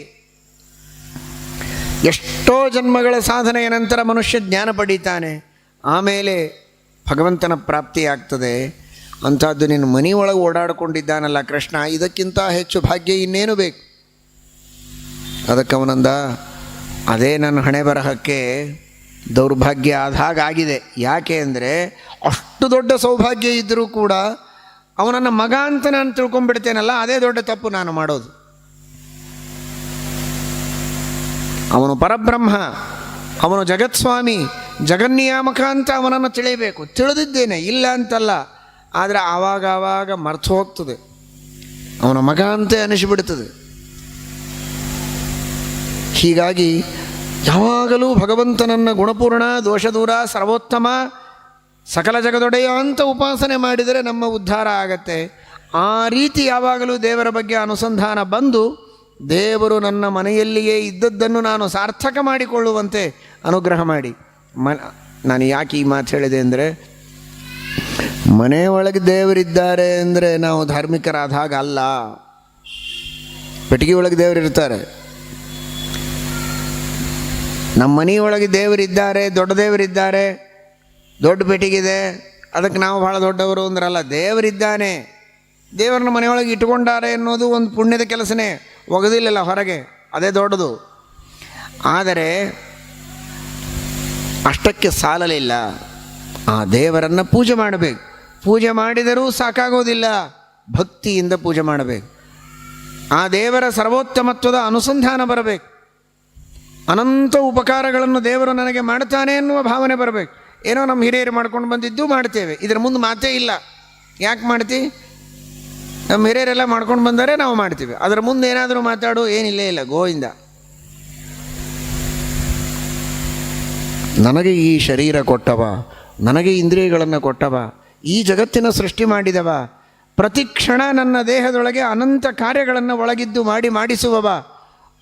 ಎಷ್ಟೋ ಜನ್ಮಗಳ ಸಾಧನೆಯ ನಂತರ ಮನುಷ್ಯ ಜ್ಞಾನ ಪಡೀತಾನೆ, ಆಮೇಲೆ ಭಗವಂತನ ಪ್ರಾಪ್ತಿಯಾಗ್ತದೆ. ಅಂಥದ್ದು ನಿನ್ನ ಮನೆಯೊಳಗೆ ಓಡಾಡಿಕೊಂಡಿದ್ದಾನಲ್ಲ ಕೃಷ್ಣ, ಇದಕ್ಕಿಂತ ಹೆಚ್ಚು ಭಾಗ್ಯ ಇನ್ನೇನು ಬೇಕು. ಅದಕ್ಕೆ ಅವನಂದ, ಅದೇ ನನ್ನ ಹಣೆ ಬರಹಕ್ಕೆ ದೌರ್ಭಾಗ್ಯ ಆದ ಹಾಗಾಗಿದೆ. ಯಾಕೆ ಅಂದರೆ ಅಷ್ಟು ದೊಡ್ಡ ಸೌಭಾಗ್ಯ ಇದ್ದರೂ ಕೂಡ ಅವನನ್ನು ಮಗ ಅಂತ ನಾನು ತಿಳ್ಕೊಂಡ್ಬಿಡ್ತೇನಲ್ಲ, ಅದೇ ದೊಡ್ಡ ತಪ್ಪು ನಾನು ಮಾಡೋದು. ಅವನು ಪರಬ್ರಹ್ಮ, ಅವನು ಜಗತ್ಸ್ವಾಮಿ, ಜಗನ್ನಿಯಾಮಕ ಅಂತ ಅವನನ್ನು ತಿಳಿಯಬೇಕು. ತಿಳಿದಿದ್ದೇನೆ, ಇಲ್ಲ ಅಂತಲ್ಲ, ಆದರೆ ಆವಾಗ ಮರ್ತು ಹೋಗ್ತದೆ, ಅವನ ಮಗ ಅಂತ ಅನಿಸಿಬಿಡ್ತದೆ. ಹೀಗಾಗಿ ಯಾವಾಗಲೂ ಭಗವಂತನನ್ನು ಗುಣಪೂರ್ಣ, ದೋಷದೂರ, ಸರ್ವೋತ್ತಮ, ಸಕಲ ಜಗದೊಡೆಯ ಅಂತ ಉಪಾಸನೆ ಮಾಡಿದರೆ ನಮ್ಮ ಉದ್ಧಾರ ಆಗತ್ತೆ. ಆ ರೀತಿ ಯಾವಾಗಲೂ ದೇವರ ಬಗ್ಗೆ ಅನುಸಂಧಾನ ಬಂದು ದೇವರು ನನ್ನ ಮನೆಯಲ್ಲಿಯೇ ಇದ್ದದ್ದನ್ನು ನಾನು ಸಾರ್ಥಕ ಮಾಡಿಕೊಳ್ಳುವಂತೆ ಅನುಗ್ರಹ ಮಾಡಿ. ನಾನು ಯಾಕೆ ಈ ಮಾತು ಹೇಳಿದೆ ಅಂದರೆ, ಮನೆಯೊಳಗೆ ದೇವರಿದ್ದಾರೆ ಅಂದರೆ ನಾವು ಧಾರ್ಮಿಕರಾದ ಹಾಗೆ ಅಲ್ಲ. ಪೆಟ್ಟಿಗೆ ಒಳಗೆ ದೇವರಿರ್ತಾರೆ, ನಮ್ಮ ಮನೆಯೊಳಗೆ ದೇವರಿದ್ದಾರೆ, ದೊಡ್ಡ ದೇವರಿದ್ದಾರೆ, ದೊಡ್ಡ ಪೆಟ್ಟಿಗಿದೆ, ಅದಕ್ಕೆ ನಾವು ಭಾಳ ದೊಡ್ಡವರು ಅಂದ್ರಲ್ಲ. ದೇವರಿದ್ದಾನೆ, ದೇವರನ್ನ ಮನೆಯೊಳಗೆ ಇಟ್ಕೊಂಡಾರೆ ಅನ್ನೋದು ಒಂದು ಪುಣ್ಯದ ಕೆಲಸನೇ, ಒಗದಿಲ್ಲ ಹೊರಗೆ, ಅದೇ ದೊಡ್ಡದು. ಆದರೆ ಅಷ್ಟಕ್ಕೆ ಸಾಲಲಿಲ್ಲ, ಆ ದೇವರನ್ನು ಪೂಜೆ ಮಾಡಬೇಕು. ಪೂಜೆ ಮಾಡಿದರೂ ಸಾಕಾಗೋದಿಲ್ಲ, ಭಕ್ತಿಯಿಂದ ಪೂಜೆ ಮಾಡಬೇಕು. ಆ ದೇವರ ಸರ್ವೋತ್ತಮತ್ವದ ಅನುಸಂಧಾನ ಬರಬೇಕು. ಅನಂತ ಉಪಕಾರಗಳನ್ನು ದೇವರು ನನಗೆ ಮಾಡ್ತಾನೆ ಎನ್ನುವ ಭಾವನೆ ಬರಬೇಕು. ಏನೋ ನಮ್ಮ ಹಿರಿಯರು ಮಾಡ್ಕೊಂಡು ಬಂದಿದ್ದು ಮಾಡ್ತೇವೆ, ಇದರ ಮುಂದೆ ಮಾತೇ ಇಲ್ಲ. ಯಾಕೆ ಮಾಡ್ತಿ? ನಮ್ಮ ಹಿರಿಯರೆಲ್ಲ ಮಾಡ್ಕೊಂಡು ಬಂದರೆ ನಾವು ಮಾಡ್ತೀವಿ, ಅದರ ಮುಂದೆ ಏನಾದರೂ ಮಾತಾಡು, ಏನಿಲ್ಲೇ ಇಲ್ಲ, ಗೋವಿಂದ. ನನಗೆ ಈ ಶರೀರ ಕೊಟ್ಟವ, ನನಗೆ ಇಂದ್ರಿಯಗಳನ್ನು ಕೊಟ್ಟವ, ಈ ಜಗತ್ತಿನ ಸೃಷ್ಟಿ ಮಾಡಿದವ, ಪ್ರತಿ ಕ್ಷಣ ನನ್ನ ದೇಹದೊಳಗೆ ಅನಂತ ಕಾರ್ಯಗಳನ್ನು ಒಳಗಿದ್ದು ಮಾಡಿಸುವವ,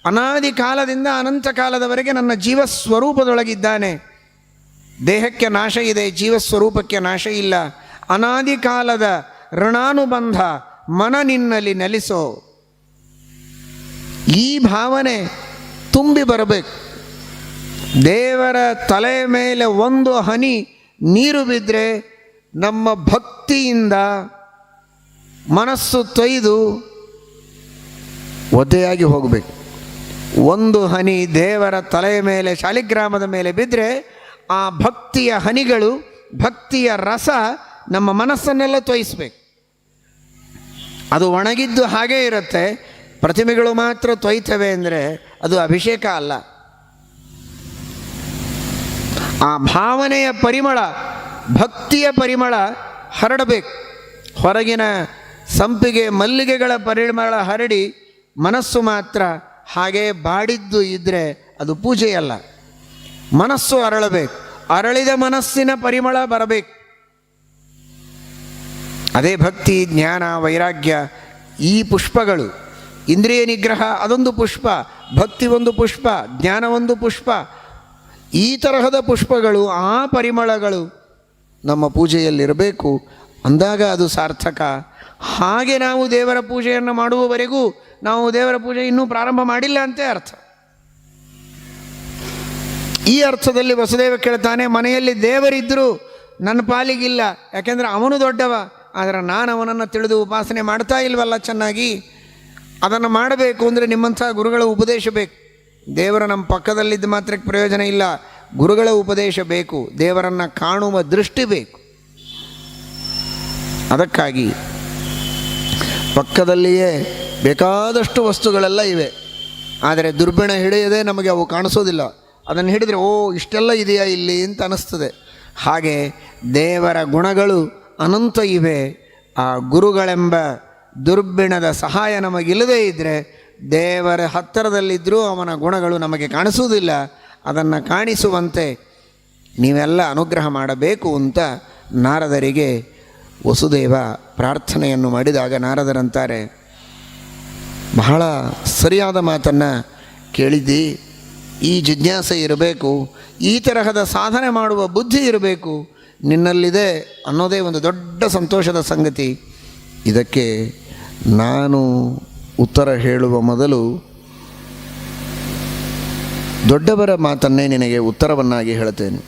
ಅನಾದಿ ಕಾಲದಿಂದ ಅನಂತ ಕಾಲದವರೆಗೆ ನನ್ನ ಜೀವಸ್ವರೂಪದೊಳಗಿದ್ದಾನೆ. ದೇಹಕ್ಕೆ ನಾಶ ಇದೆ, ಜೀವಸ್ವರೂಪಕ್ಕೆ ನಾಶ ಇಲ್ಲ. ಅನಾದಿ ಕಾಲದ ಋಣಾನುಬಂಧ ಮನ ನಿನ್ನಲ್ಲಿ ನೆಲೆಸೋ. ಈ ಭಾವನೆ ತುಂಬಿ ಬರಬೇಕು. ದೇವರ ತಲೆಯ ಮೇಲೆ ಒಂದು ಹನಿ ನೀರು ಬಿದ್ದರೆ ನಮ್ಮ ಭಕ್ತಿಯಿಂದ ಮನಸ್ಸು ತೊಯ್ದು ಒದ್ದೆಯಾಗಿ ಹೋಗಬೇಕು. ಒಂದು ಹನಿ ದೇವರ ತಲೆಯ ಮೇಲೆ, ಶಾಲಿಗ್ರಾಮದ ಮೇಲೆ ಬಿದ್ದರೆ ಆ ಭಕ್ತಿಯ ಹನಿಗಳು, ಭಕ್ತಿಯ ರಸ ನಮ್ಮ ಮನಸ್ಸನ್ನೆಲ್ಲ ತೊಯಿಸ್ಬೇಕು. ಅದು ಒಣಗಿದ್ದು ಹಾಗೇ ಇರುತ್ತೆ. ಪ್ರತಿಮೆಗಳು ಮಾತ್ರ ತೊಯ್ತವೆ ಅಂದರೆ ಅದು ಅಭಿಷೇಕ ಅಲ್ಲ. ಆ ಭಾವನೆಯ ಪರಿಮಳ, ಭಕ್ತಿಯ ಪರಿಮಳ ಹರಡಬೇಕು. ಹೊರಗಿನ ಸಂಪಿಗೆ ಮಲ್ಲಿಗೆಗಳ ಪರಿಮಳ ಹರಡಿ ಮನಸ್ಸು ಮಾತ್ರ ಹಾಗೆ ಬಾಡಿದ್ದು ಇದ್ದರೆ ಅದು ಪೂಜೆಯಲ್ಲ. ಮನಸ್ಸು ಅರಳಬೇಕು, ಅರಳಿದ ಮನಸ್ಸಿನ ಪರಿಮಳ ಬರಬೇಕು. ಅದೇ ಭಕ್ತಿ, ಜ್ಞಾನ, ವೈರಾಗ್ಯ. ಈ ಪುಷ್ಪಗಳು, ಇಂದ್ರಿಯ ನಿಗ್ರಹ ಅದೊಂದು ಪುಷ್ಪ, ಭಕ್ತಿ ಒಂದು ಪುಷ್ಪ, ಜ್ಞಾನ ಒಂದು ಪುಷ್ಪ. ಈ ತರಹದ ಪುಷ್ಪಗಳು, ಆ ಪರಿಮಳಗಳು ನಮ್ಮ ಪೂಜೆಯಲ್ಲಿರಬೇಕು. ಅಂದಾಗ ಅದು ಸಾರ್ಥಕ. ಹಾಗೆ ನಾವು ದೇವರ ಪೂಜೆಯನ್ನು ಮಾಡುವವರೆಗೂ ನಾವು ದೇವರ ಪೂಜೆ ಇನ್ನೂ ಪ್ರಾರಂಭ ಮಾಡಿಲ್ಲ ಅಂತ ಅರ್ಥ. ಈ ಅರ್ಥದಲ್ಲಿ ವಸುದೇವ ಕೇಳ್ತಾನೆ, ಮನೆಯಲ್ಲಿ ದೇವರಿದ್ದರೂ ನನ್ನ ಪಾಲಿಗಿಲ್ಲ, ಯಾಕೆಂದರೆ ಅವನು ದೊಡ್ಡವ, ಆದರೆ ನಾನು ಅವನನ್ನು ತಿಳಿದು ಉಪಾಸನೆ ಮಾಡ್ತಾ ಇಲ್ವಲ್ಲ ಚೆನ್ನಾಗಿ. ಅದನ್ನು ಮಾಡಬೇಕು ಅಂದರೆ ನಿಮ್ಮಂಥ ಗುರುಗಳ ಉಪದೇಶ ಬೇಕು. ದೇವರ ನಮ್ಮ ಪಕ್ಕದಲ್ಲಿದ್ದ ಮಾತ್ರಕ್ಕೆ ಪ್ರಯೋಜನ ಇಲ್ಲ, ಗುರುಗಳ ಉಪದೇಶ ಬೇಕು, ದೇವರನ್ನು ಕಾಣುವ ದೃಷ್ಟಿ ಬೇಕು. ಅದಕ್ಕಾಗಿ ಪಕ್ಕದಲ್ಲಿಯೇ ಬೇಕಾದಷ್ಟು ವಸ್ತುಗಳೆಲ್ಲ ಇವೆ, ಆದರೆ ದುರ್ಬಿಣ ಹಿಡಿಯದೆ ನಮಗೆ ಅವು ಕಾಣಿಸೋದಿಲ್ಲ. ಅದನ್ನು ಹಿಡಿದರೆ ಓ ಇಷ್ಟೆಲ್ಲ ಇದೆಯಾ ಇಲ್ಲಿ ಅಂತ ಅನ್ನಿಸ್ತದೆ. ಹಾಗೆ ದೇವರ ಗುಣಗಳು ಅನಂತ ಇವೆ. ಆ ಗುರುಗಳೆಂಬ ದುರ್ಬಿಣದ ಸಹಾಯ ನಮಗಿಲ್ಲದೇ ಇದ್ದರೆ ದೇವರ ಹತ್ತಿರದಲ್ಲಿದ್ದರೂ ಅವನ ಗುಣಗಳು ನಮಗೆ ಕಾಣಿಸುವುದಿಲ್ಲ. ಅದನ್ನು ಕಾಣಿಸುವಂತೆ ನೀವೆಲ್ಲ ಅನುಗ್ರಹ ಮಾಡಬೇಕು ಅಂತ ನಾರದರಿಗೆ ವಸುದೇವ ಪ್ರಾರ್ಥನೆಯನ್ನು ಮಾಡಿದಾಗ ನಾರದರಂತಾರೆ, ಬಹಳ ಸರಿಯಾದ ಮಾತನ್ನು ಕೇಳಿದ್ದಿ, ಈ ಜಿಜ್ಞಾಸೆ ಇರಬೇಕು, ಈ ತರಹದ ಸಾಧನೆ ಮಾಡುವ ಬುದ್ಧಿ ಇರಬೇಕು ನಿನ್ನಲ್ಲಿದೆ ಅನ್ನೋದೇ ಒಂದು ದೊಡ್ಡ ಸಂತೋಷದ ಸಂಗತಿ. ಇದಕ್ಕೆ ನಾನು ಉತ್ತರ ಹೇಳುವ ಮೊದಲು ದೊಡ್ಡವರ ಮಾತನ್ನೇ ನಿನಗೆ ಉತ್ತರವನ್ನಾಗಿ ಹೇಳುತ್ತೇನೆ.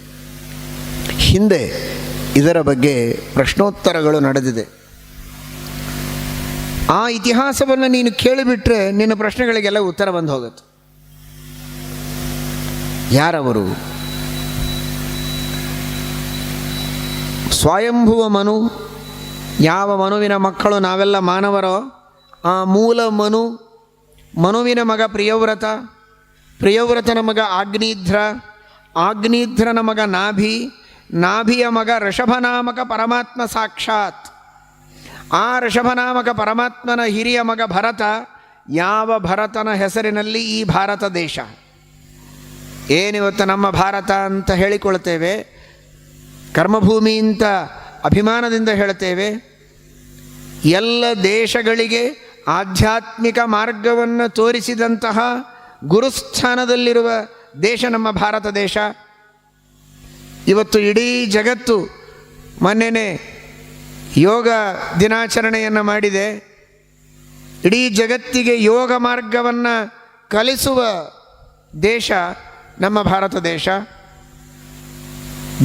ಹಿಂದೆ ಇದರ ಬಗ್ಗೆ ಪ್ರಶ್ನೋತ್ತರಗಳು ನಡೆದಿದೆ. ಆ ಇತಿಹಾಸವನ್ನು ನೀನು ಕೇಳಿಬಿಟ್ರೆ ನಿನ್ನ ಪ್ರಶ್ನೆಗಳಿಗೆಲ್ಲ ಉತ್ತರ ಬಂದು ಹೋಗುತ್ತೆ. ಯಾರವರು? ಸ್ವಯಂಭುವ ಮನು, ಯಾವ ಮನುವಿನ ಮಕ್ಕಳು ನಾವೆಲ್ಲ ಮಾನವರೋ ಆ ಮೂಲ ಮನುವಿನ ಮಗ ಪ್ರಿಯವ್ರತ, ಪ್ರಿಯವ್ರತನ ಮಗ ಆಗ್ನೇಧ್ರ, ಆಗ್ನೇಧ್ರನ ಮಗ ನಾಭಿ, ನಾಭಿಯ ಮಗ ಋಷಭನಾಮಕ ಪರಮಾತ್ಮ ಸಾಕ್ಷಾತ್. ಆ ಋಷಭನಾಮಕ ಪರಮಾತ್ಮನ ಹಿರಿಯ ಮಗ ಭರತ, ಯಾವ ಭರತನ ಹೆಸರಿನಲ್ಲಿ ಈ ಭಾರತ ದೇಶ. ಏನಿವತ್ತು ನಮ್ಮ ಭಾರತ ಅಂತ ಹೇಳಿಕೊಳ್ತೇವೆ, ಕರ್ಮಭೂಮಿ ಅಂತ ಅಭಿಮಾನದಿಂದ ಹೇಳ್ತೇವೆ. ಎಲ್ಲ ದೇಶಗಳಿಗೆ ಆಧ್ಯಾತ್ಮಿಕ ಮಾರ್ಗವನ್ನು ತೋರಿಸಿದಂತಹ ಗುರುಸ್ಥಾನದಲ್ಲಿರುವ ದೇಶ ನಮ್ಮ ಭಾರತ ದೇಶ. ಇವತ್ತು ಇಡೀ ಜಗತ್ತು ಮೊನ್ನೆನೇ ಯೋಗ ದಿನಾಚರಣೆಯನ್ನು ಮಾಡಿದೆ. ಇಡೀ ಜಗತ್ತಿಗೆ ಯೋಗ ಮಾರ್ಗವನ್ನು ಕಲಿಸುವ ದೇಶ ನಮ್ಮ ಭಾರತ ದೇಶ.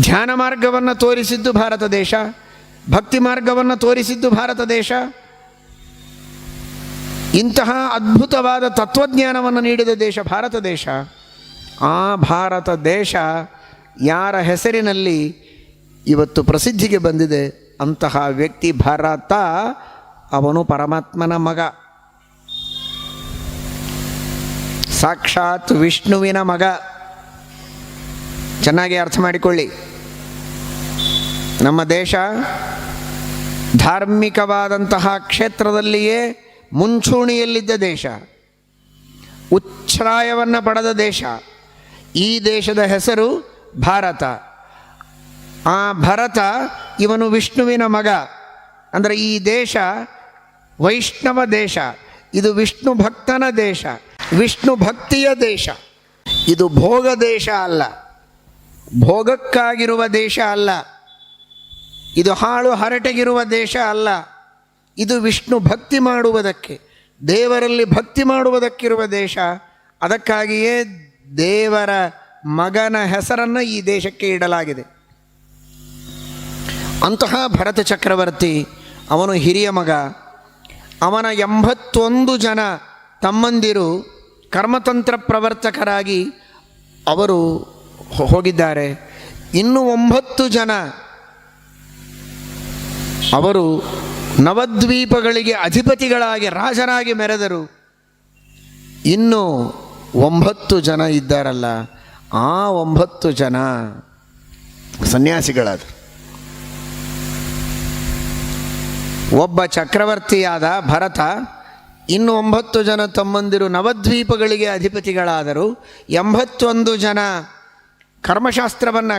ಧ್ಯಾನ ಮಾರ್ಗವನ್ನು ತೋರಿಸಿದ್ದು ಭಾರತ ದೇಶ, ಭಕ್ತಿ ಮಾರ್ಗವನ್ನು ತೋರಿಸಿದ್ದು ಭಾರತ ದೇಶ. ಇಂತಹ ಅದ್ಭುತವಾದ ತತ್ವಜ್ಞಾನವನ್ನು ನೀಡಿದ ದೇಶ ಭಾರತ ದೇಶ. ಆ ಭಾರತ ದೇಶ ಯಾರ ಹೆಸರಿನಲ್ಲಿ ಇವತ್ತು ಪ್ರಸಿದ್ಧಿಗೆ ಬಂದಿದೆ ಅಂತಹ ವ್ಯಕ್ತಿ ಭರತ. ಅವನು ಪರಮಾತ್ಮನ ಮಗ, ಸಾಕ್ಷಾತ್ ವಿಷ್ಣುವಿನ ಮಗ. ಚೆನ್ನಾಗಿ ಅರ್ಥ ಮಾಡಿಕೊಳ್ಳಿ. ನಮ್ಮ ದೇಶ ಧಾರ್ಮಿಕವಾದಂತಹ ಕ್ಷೇತ್ರದಲ್ಲಿಯೇ ಮುಂಚೂಣಿಯಲ್ಲಿದ್ದ ದೇಶ, ಉಚ್ಛ್ರಾಯವನ್ನು ಪಡೆದ ದೇಶ. ಈ ದೇಶದ ಹೆಸರು ಭಾರತ. ಆ ಭರತ ಇವನು ವಿಷ್ಣುವಿನ ಮಗ. ಅಂದರೆ ಈ ದೇಶ ವೈಷ್ಣವ ದೇಶ, ಇದು ವಿಷ್ಣು ಭಕ್ತನ ದೇಶ, ವಿಷ್ಣು ಭಕ್ತಿಯ ದೇಶ. ಇದು ಭೋಗ ದೇಶ ಅಲ್ಲ, ಭೋಗಕ್ಕಾಗಿರುವ ದೇಶ ಅಲ್ಲ, ಇದು ಹಾಳು ಹರಟೆಗಿರುವ ದೇಶ ಅಲ್ಲ. ಇದು ವಿಷ್ಣು ಭಕ್ತಿ ಮಾಡುವುದಕ್ಕೆ, ದೇವರಲ್ಲಿ ಭಕ್ತಿ ಮಾಡುವುದಕ್ಕಿರುವ ದೇಶ. ಅದಕ್ಕಾಗಿಯೇ ದೇವರ ಮಗನ ಹೆಸರನ್ನು ಈ ದೇಶಕ್ಕೆ ಇಡಲಾಗಿದೆ. ಅಂತಹ ಭರತ ಚಕ್ರವರ್ತಿ ಅವನು ಹಿರಿಯ ಮಗ. ಅವನ 81 ಜನ ತಮ್ಮಂದಿರು ಕರ್ಮತಂತ್ರ ಪ್ರವರ್ತಕರಾಗಿ ಅವರು ಹೋಗಿದ್ದಾರೆ. ಇನ್ನು 9 ಜನ ಅವರು ನವದ್ವೀಪಗಳಿಗೆ ಅಧಿಪತಿಗಳಾಗಿ ರಾಜರಾಗಿ ಮೆರೆದರು. ಇನ್ನು 9 ಜನ ಇದ್ದಾರಲ್ಲ, ಆ 9 ಜನ ಸನ್ಯಾಸಿಗಳಾದರು. ಒಬ್ಬ ಚಕ್ರವರ್ತಿಯಾದ ಭರತ, ಇನ್ನು 9 ಜನ ತಮ್ಮಂದಿರು ನವದ್ವೀಪಗಳಿಗೆ ಅಧಿಪತಿಗಳಾದರು. 81 ಜನ ಕರ್ಮಶಾಸ್ತ್ರವನ್ನು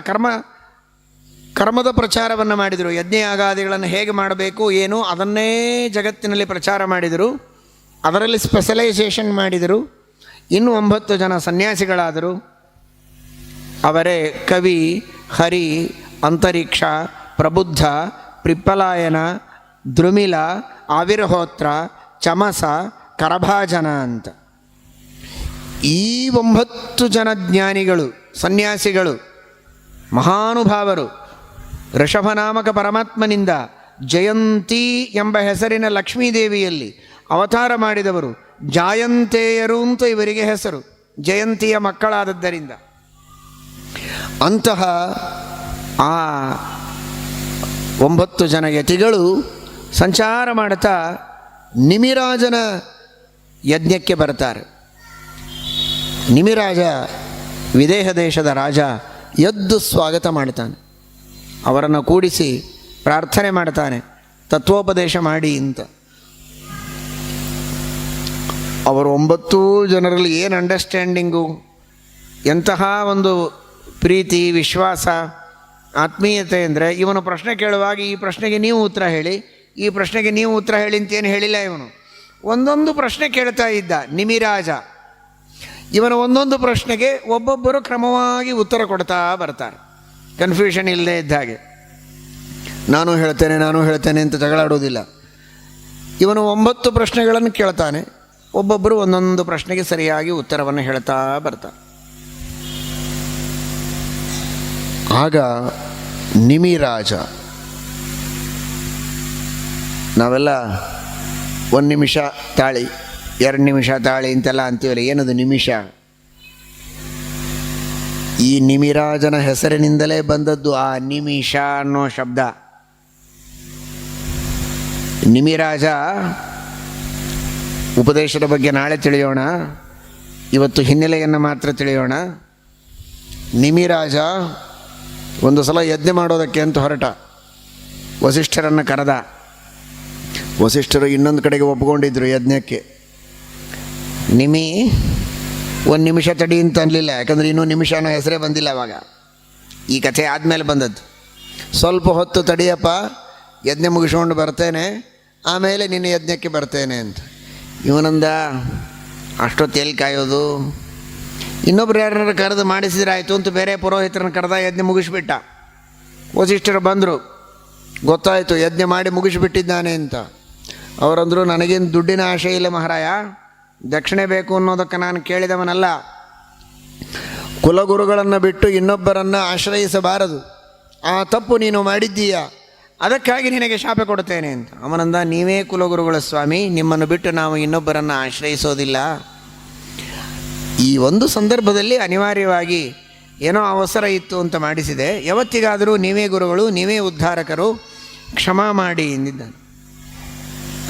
ಕರ್ಮದ ಪ್ರಚಾರವನ್ನು ಮಾಡಿದರು. ಯಜ್ಞಯಾಗಾದಿಗಳನ್ನು ಹೇಗೆ ಮಾಡಬೇಕು ಏನು ಅದನ್ನೇ ಜಗತ್ತಿನಲ್ಲಿ ಪ್ರಚಾರ ಮಾಡಿದರು, ಅದರಲ್ಲಿ ಸ್ಪೆಷಲೈಸೇಷನ್ ಮಾಡಿದರು. ಇನ್ನು 9 ಜನ ಸನ್ಯಾಸಿಗಳಾದರು. ಅವರೇ ಕವಿ, ಹರಿ, ಅಂತರಿಕ್ಷ, ಪ್ರಬುದ್ಧ, ಪ್ರಿಪ್ಪಲಾಯನ, ದ್ರುಮಿಲ, ಆವಿರ್ಹೋತ್ರ, ಚಮಸ, ಕರಭಾಜನ ಅಂತ. ಈ 9 ಜನ ಜ್ಞಾನಿಗಳು, ಸನ್ಯಾಸಿಗಳು, ಮಹಾನುಭಾವರು ಋಷಭನಾಮಕ ಪರಮಾತ್ಮನಿಂದ ಜಯಂತಿ ಎಂಬ ಹೆಸರಿನ ಲಕ್ಷ್ಮೀದೇವಿಯಲ್ಲಿ ಅವತಾರ ಮಾಡಿದವರು. ಜಾಯಂತೆಯರು ಅಂತ ಇವರಿಗೆ ಹೆಸರು, ಜಯಂತಿಯ ಮಕ್ಕಳಾದದ್ದರಿಂದ. ಅಂತಹ ಆ 9 ಜನ ಯತಿಗಳು ಸಂಚಾರ ಮಾಡ್ತಾ ನಿಮಿರಾಜನ ಯಜ್ಞಕ್ಕೆ ಬರ್ತಾರೆ. ನಿಮಿರಾಜ ವಿದೇಹ ದೇಶದ ರಾಜ ಎದ್ದು ಸ್ವಾಗತ ಮಾಡ್ತಾನೆ. ಅವರನ್ನು ಕೂಡಿಸಿ ಪ್ರಾರ್ಥನೆ ಮಾಡ್ತಾನೆ, ತತ್ವೋಪದೇಶ ಮಾಡಿ ಅಂತ. ಅವರು 9 ಜನರಲ್ಲಿ ಏನು ಅಂಡರ್ಸ್ಟ್ಯಾಂಡಿಂಗು, ಎಂತಹ ಒಂದು ಪ್ರೀತಿ, ವಿಶ್ವಾಸ, ಆತ್ಮೀಯತೆ ಅಂದರೆ, ಇವನು ಪ್ರಶ್ನೆ ಕೇಳುವಾಗ ಈ ಪ್ರಶ್ನೆಗೆ ನೀವು ಉತ್ತರ ಹೇಳಿ, ಈ ಪ್ರಶ್ನೆಗೆ ನೀವು ಉತ್ತರ ಹೇಳಿ ಅಂತೇನು ಹೇಳಿಲ್ಲ. ಇವನು ಒಂದೊಂದು ಪ್ರಶ್ನೆ ಕೇಳ್ತಾ ಇದ್ದ ನಿಮಿರಾಜ. ಇವನ ಒಂದೊಂದು ಪ್ರಶ್ನೆಗೆ ಒಬ್ಬೊಬ್ಬರು ಕ್ರಮವಾಗಿ ಉತ್ತರ ಕೊಡ್ತಾ ಬರ್ತಾರೆ, ಕನ್ಫ್ಯೂಷನ್ ಇಲ್ಲದೆ ಇದ್ದ ಹಾಗೆ. ನಾನು ಹೇಳ್ತೇನೆ ಅಂತ ಜಗಳಾಡೋದಿಲ್ಲ. ಇವನು 9 ಪ್ರಶ್ನೆಗಳನ್ನು ಕೇಳ್ತಾನೆ, ಒಬ್ಬೊಬ್ಬರು ಒಂದೊಂದು ಪ್ರಶ್ನೆಗೆ ಸರಿಯಾಗಿ ಉತ್ತರವನ್ನು ಹೇಳ್ತಾ ಬರ್ತಾರೆ. ಆಗ ನಿಮಿರಾಜ, ನಾವೆಲ್ಲ 1 ನಿಮಿಷ ತಾಳಿ, 2 ನಿಮಿಷ ತಾಳಿ ಅಂತೆಲ್ಲ ಅಂತೀವಲ್ಲ, ಏನದು ನಿಮಿಷ? ಈ ನಿಮಿರಾಜನ ಹೆಸರಿನಿಂದಲೇ ಬಂದದ್ದು ಆ ನಿಮಿಷ ಅನ್ನೋ ಶಬ್ದ. ನಿಮಿರಾಜ ಉಪದೇಶದ ಬಗ್ಗೆ ನಾಳೆ ತಿಳಿಯೋಣ, ಇವತ್ತು ಹಿನ್ನೆಲೆಯನ್ನು ಮಾತ್ರ ತಿಳಿಯೋಣ. ನಿಮಿರಾಜ ಒಂದು ಸಲ ಯಜ್ಞ ಮಾಡೋದಕ್ಕೆ ಅಂತ ಹೊರಟ. ವಸಿಷ್ಠರನ್ನು ಕರೆದ. ವಸಿಷ್ಠರು ಇನ್ನೊಂದು ಕಡೆಗೆ ಒಪ್ಕೊಂಡಿದ್ರು ಯಜ್ಞಕ್ಕೆ. ನಿಮಿ 1 ನಿಮಿಷ ತಡಿ ಅಂತ ಅನ್ನಲಿಲ್ಲ, ಯಾಕಂದರೆ ಇನ್ನೂ ನಿಮಿಷ ಅನ್ನೋ ಹೆಸರೇ ಬಂದಿಲ್ಲ ಅವಾಗ. ಈ ಕಥೆ ಆದಮೇಲೆ ಬಂದದ್ದು. ಸ್ವಲ್ಪ ಹೊತ್ತು ತಡಿಯಪ್ಪ, ಯಜ್ಞ ಮುಗಿಸ್ಕೊಂಡು ಬರ್ತೇನೆ, ಆಮೇಲೆ ನಿನ್ನ ಯಜ್ಞಕ್ಕೆ ಬರ್ತೇನೆ ಅಂತ. ಇವನಂದ, ಅಷ್ಟೊತ್ತು ಎಲ್ಲಿ ಕಾಯೋದು, ಇನ್ನೊಬ್ರು ಯಾರನ್ನಾರು ಕರೆದು ಮಾಡಿಸಿದ್ರೆ ಆಯಿತು ಅಂತ ಬೇರೆ ಪುರೋಹಿತರನ್ನು ಕರೆದ, ಯಜ್ಞ ಮುಗಿಸ್ಬಿಟ್ಟ. ವಸಿಷ್ಠರು ಬಂದರು, ಗೊತ್ತಾಯಿತು ಯಜ್ಞ ಮಾಡಿ ಮುಗಿಸಿಬಿಟ್ಟಿದ್ದಾನೆ ಅಂತ. ಅವರಂದರು, ನನಗೇನು ದುಡ್ಡಿನ ಆಶೆ ಇಲ್ಲ ಮಹಾರಾಯ, ದಕ್ಷಿಣೆ ಬೇಕು ಅನ್ನೋದಕ್ಕೆ ನಾನು ಕೇಳಿದವನಲ್ಲ. ಕುಲಗುರುಗಳನ್ನು ಬಿಟ್ಟು ಇನ್ನೊಬ್ಬರನ್ನು ಆಶ್ರಯಿಸಬಾರದು, ಆ ತಪ್ಪು ನೀನು ಮಾಡಿದ್ದೀಯ, ಅದಕ್ಕಾಗಿ ನಿನಗೆ ಶಾಪ ಕೊಡ್ತೇನೆ ಅಂತ. ಅವನಂದ, ನೀವೇ ಕುಲಗುರುಗಳ ಸ್ವಾಮಿ, ನಿಮ್ಮನ್ನು ಬಿಟ್ಟು ನಾವು ಇನ್ನೊಬ್ಬರನ್ನು ಆಶ್ರಯಿಸೋದಿಲ್ಲ. ಈ ಒಂದು ಸಂದರ್ಭದಲ್ಲಿ ಅನಿವಾರ್ಯವಾಗಿ ಏನೋ ಅವಸರ ಇತ್ತು ಅಂತ ಮಾಡಿಸಿದೆ, ಯಾವತ್ತಿಗಾದರೂ ನೀವೇ ಗುರುಗಳು, ನೀವೇ ಉದ್ಧಾರಕರು, ಕ್ಷಮಾ ಮಾಡಿ ಎಂದಿದ್ದಾನೆ.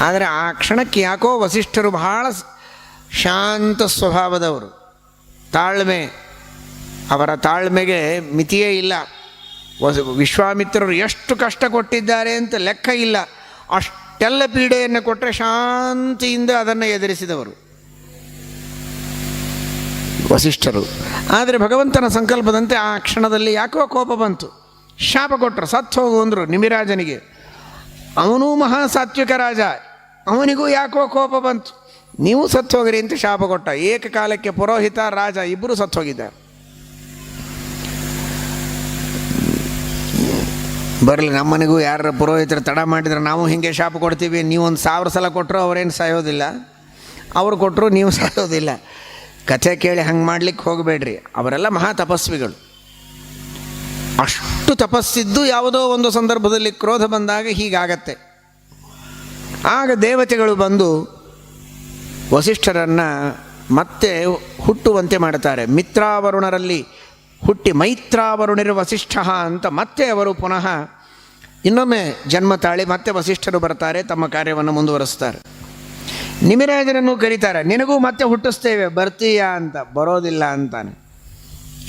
ಆದರೆ ಆ ಕ್ಷಣಕ್ಕೆ ಯಾಕೋ ವಸಿಷ್ಠರು ಬಹಳ ಶಾಂತ ಸ್ವಭಾವದವರು, ತಾಳ್ಮೆ, ಅವರ ತಾಳ್ಮೆಗೆ ಮಿತಿಯೇ ಇಲ್ಲ. ವಿಶ್ವಾಮಿತ್ರರು ಎಷ್ಟು ಕಷ್ಟ ಕೊಟ್ಟಿದ್ದಾರೆ ಅಂತ ಲೆಕ್ಕ ಇಲ್ಲ, ಅಷ್ಟೆಲ್ಲ ಪೀಡೆಯನ್ನು ಕೊಟ್ಟರೆ ಶಾಂತಿಯಿಂದ ಅದನ್ನು ಎದುರಿಸಿದವರು ವಸಿಷ್ಠರು. ಆದರೆ ಭಗವಂತನ ಸಂಕಲ್ಪದಂತೆ ಆ ಕ್ಷಣದಲ್ಲಿ ಯಾಕೋ ಕೋಪ ಬಂತು, ಶಾಪ ಕೊಟ್ಟರು, ಸತ್ತು ಹೋಗು ಅಂದರು ನಿಮಿರಾಜನಿಗೆ. ಅವನೂ ಮಹಾಸಾತ್ವಿಕ ರಾಜ, ಅವನಿಗೂ ಯಾಕೋ ಕೋಪ ಬಂತು, ನೀವು ಸತ್ತು ಹೋಗಿರಿ ಅಂತ ಶಾಪ ಕೊಟ್ಟ. ಏಕಕಾಲಕ್ಕೆ ಪುರೋಹಿತ, ರಾಜ ಇಬ್ಬರು ಸತ್ತು ಹೋಗಿದ್ದಾರೆ. ಬರಲಿ, ನಮ್ಮನಿಗೂ ಯಾರ ಪುರೋಹಿತರು ತಡ ಮಾಡಿದ್ರೆ ನಾವು ಹೀಗೆ ಶಾಪ ಕೊಡ್ತೀವಿ. ನೀವು 1000 ಸಲ ಕೊಟ್ಟರು ಅವರೇನು ಸಾಯೋದಿಲ್ಲ, ಅವರು ಕೊಟ್ಟರು ನೀವು ಸಾಯೋದಿಲ್ಲ. ಕಥೆ ಕೇಳಿ ಹಂಗೆ ಮಾಡ್ಲಿಕ್ಕೆ ಹೋಗಬೇಡ್ರಿ. ಅವರೆಲ್ಲ ಮಹಾ ತಪಸ್ವಿಗಳು. ಅಷ್ಟು ತಪಸ್ಸಿದ್ದು ಯಾವುದೋ ಒಂದು ಸಂದರ್ಭದಲ್ಲಿ ಕ್ರೋಧ ಬಂದಾಗ ಹೀಗಾಗತ್ತೆ. ಆಗ ದೇವತೆಗಳು ಬಂದು ವಸಿಷ್ಠರನ್ನು ಮತ್ತೆ ಹುಟ್ಟುವಂತೆ ಮಾಡ್ತಾರೆ. ಮಿತ್ರಾವರುಣರಲ್ಲಿ ಹುಟ್ಟಿ ಮೈತ್ರಾವರುಣಿರು ವಸಿಷ್ಠ ಅಂತ ಮತ್ತೆ ಅವರು ಪುನಃ ಇನ್ನೊಮ್ಮೆ ಜನ್ಮ ತಾಳಿ ಮತ್ತೆ ವಸಿಷ್ಠರು ಬರ್ತಾರೆ, ತಮ್ಮ ಕಾರ್ಯವನ್ನು ಮುಂದುವರಿಸ್ತಾರೆ. ನಿಮಿರಾಜನನ್ನು ಕರೀತಾರೆ, ನಿನಗೂ ಮತ್ತೆ ಹುಟ್ಟಿಸ್ತೇವೆ, ಬರ್ತೀಯಾ ಅಂತ. ಬರೋದಿಲ್ಲ ಅಂತಾನೆ.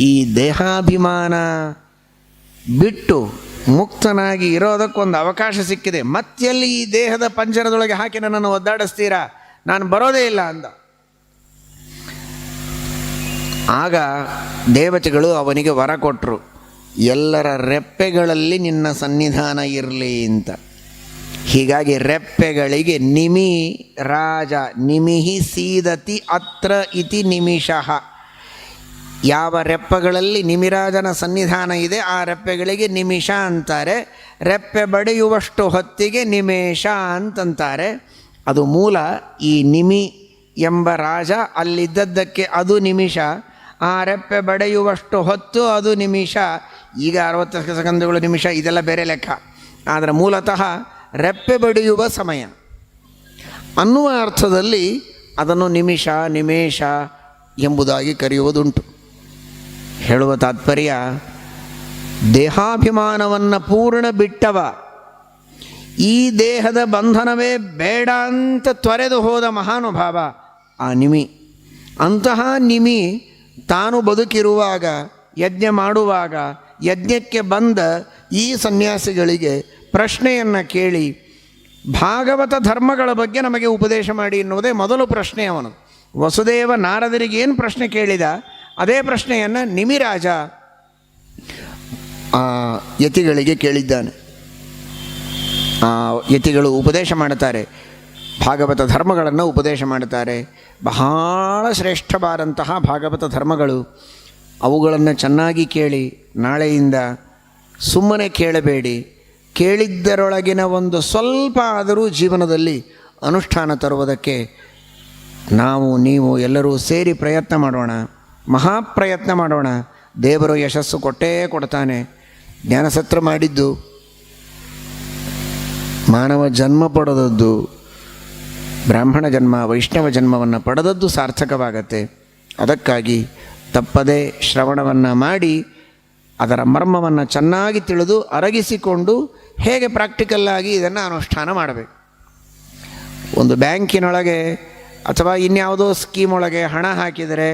ಈ ದೇಹಾಭಿಮಾನ ಬಿಟ್ಟು ಮುಕ್ತನಾಗಿ ಇರೋದಕ್ಕೊಂದು ಅವಕಾಶ ಸಿಕ್ಕಿದೆ, ಮತ್ತೆಲ್ಲಿ ಈ ದೇಹದ ಪಂಜರದೊಳಗೆ ಹಾಕಿ ನನ್ನನ್ನು ಒದ್ದಾಡಿಸ್ತೀರಾ, ನಾನು ಬರೋದೇ ಇಲ್ಲ ಅಂದ. ಆಗ ದೇವತೆಗಳು ಅವನಿಗೆ ವರ ಕೊಟ್ಟರು, ಎಲ್ಲರ ರೆಪ್ಪೆಗಳಲ್ಲಿ ನಿನ್ನ ಸನ್ನಿಧಾನ ಇರಲಿ ಅಂತ. ಹೀಗಾಗಿ ರೆಪ್ಪೆಗಳಿಗೆ ನಿಮಿ ರಾಜ ನಿಮಿಹಿ ಸೀದತಿ ಅತ್ರ ಇತಿ ನಿಮಿಷಃ. ಯಾವ ರೆಪ್ಪೆಗಳಲ್ಲಿ ನಿಮಿರಾಜನ ಸನ್ನಿಧಾನ ಇದೆ ಆ ರೆಪ್ಪೆಗಳಿಗೆ ನಿಮಿಷ ಅಂತಾರೆ. ರೆಪ್ಪೆ ಬಡಿಯುವಷ್ಟು ಹೊತ್ತಿಗೆ ನಿಮೇಷ ಅಂತಂತಾರೆ. ಅದು ಮೂಲ. ಈ ನಿಮಿ ಎಂಬ ರಾಜ ಅಲ್ಲಿದ್ದದ್ದಕ್ಕೆ ಅದು ನಿಮಿಷ, ಆ ರೆಪ್ಪೆ ಬಡಿಯುವಷ್ಟು ಹೊತ್ತು ಅದು ನಿಮಿಷ. ಈಗ 60 ಸೆಕೆಂಡುಗಳು ನಿಮಿಷ, ಇದೆಲ್ಲ ಬೇರೆ ಲೆಕ್ಕ. ಆದರೆ ಮೂಲತಃ ರೆಪ್ಪೆ ಬಡಿಯುವ ಸಮಯ ಅನ್ನುವ ಅರ್ಥದಲ್ಲಿ ಅದನ್ನು ನಿಮಿಷ ನಿಮೇಷ ಎಂಬುದಾಗಿ ಕರೆಯುವುದುಂಟು. ಹೇಳುವ ತಾತ್ಪರ್ಯ, ದೇಹಾಭಿಮಾನವನ್ನು ಪೂರ್ಣ ಬಿಟ್ಟವ, ಈ ದೇಹದ ಬಂಧನವೇ ಬೇಡ ಅಂತ ತೊರೆದು ಹೋದ ಮಹಾನುಭಾವ ಆ ನಿಮಿ. ಅಂತಹ ನಿಮಿ ತಾನು ಬದುಕಿರುವಾಗ, ಯಜ್ಞ ಮಾಡುವಾಗ, ಯಜ್ಞಕ್ಕೆ ಬಂದ ಈ ಸನ್ಯಾಸಿಗಳಿಗೆ ಪ್ರಶ್ನೆಯನ್ನು ಕೇಳಿ ಭಾಗವತ ಧರ್ಮಗಳ ಬಗ್ಗೆ ನಮಗೆ ಉಪದೇಶ ಮಾಡಿ ಎನ್ನುವುದೇ ಮೊದಲು ಪ್ರಶ್ನೆ ಅವನು. ವಸುದೇವ ನಾರದರಿಗೆ ಏನು ಪ್ರಶ್ನೆ ಕೇಳಿದ, ಅದೇ ಪ್ರಶ್ನೆಯನ್ನು ನಿಮಿರಾಜ ಯತಿಗಳಿಗೆ ಕೇಳಿದ್ದಾನೆ. ಯತಿಗಳು ಉಪದೇಶ ಮಾಡುತ್ತಾರೆ, ಭಾಗವತ ಧರ್ಮಗಳನ್ನು ಉಪದೇಶ ಮಾಡುತ್ತಾರೆ. ಬಹಳ ಶ್ರೇಷ್ಠವಾದಂತಹ ಭಾಗವತ ಧರ್ಮಗಳು. ಅವುಗಳನ್ನು ಚೆನ್ನಾಗಿ ಕೇಳಿ, ನಾಳೆಯಿಂದ ಸುಮ್ಮನೆ ಕೇಳಬೇಡಿ, ಕೇಳಿದ್ದರೊಳಗಿನ ಒಂದು ಸ್ವಲ್ಪ ಆದರೂ ಜೀವನದಲ್ಲಿ ಅನುಷ್ಠಾನ ತರುವುದಕ್ಕೆ ನಾವು ನೀವು ಎಲ್ಲರೂ ಸೇರಿ ಪ್ರಯತ್ನ ಮಾಡೋಣ, ಮಹಾಪ್ರಯತ್ನ ಮಾಡೋಣ. ದೇವರು ಯಶಸ್ಸು ಕೊಟ್ಟೇ ಕೊಡ್ತಾನೆ. ಜ್ಞಾನಸತ್ರ ಮಾಡಿದ್ದು, ಮಾನವ ಜನ್ಮ ಪಡೆದದ್ದು, ಬ್ರಾಹ್ಮಣ ಜನ್ಮ ವೈಷ್ಣವ ಜನ್ಮವನ್ನು ಪಡೆದದ್ದು ಸಾರ್ಥಕವಾಗತ್ತೆ. ಅದಕ್ಕಾಗಿ ತಪ್ಪದೇ ಶ್ರವಣವನ್ನು ಮಾಡಿ ಅದರ ಮರ್ಮವನ್ನು ಚೆನ್ನಾಗಿ ತಿಳಿದು ಅರಗಿಸಿಕೊಂಡು ಹೇಗೆ ಪ್ರಾಕ್ಟಿಕಲ್ಲಾಗಿ ಇದನ್ನು ಅನುಷ್ಠಾನ ಮಾಡಬೇಕು. ಒಂದು ಬ್ಯಾಂಕಿನೊಳಗೆ ಅಥವಾ ಇನ್ಯಾವುದೋ ಸ್ಕೀಮ್ ಒಳಗೆ ಹಣ ಹಾಕಿದರೆ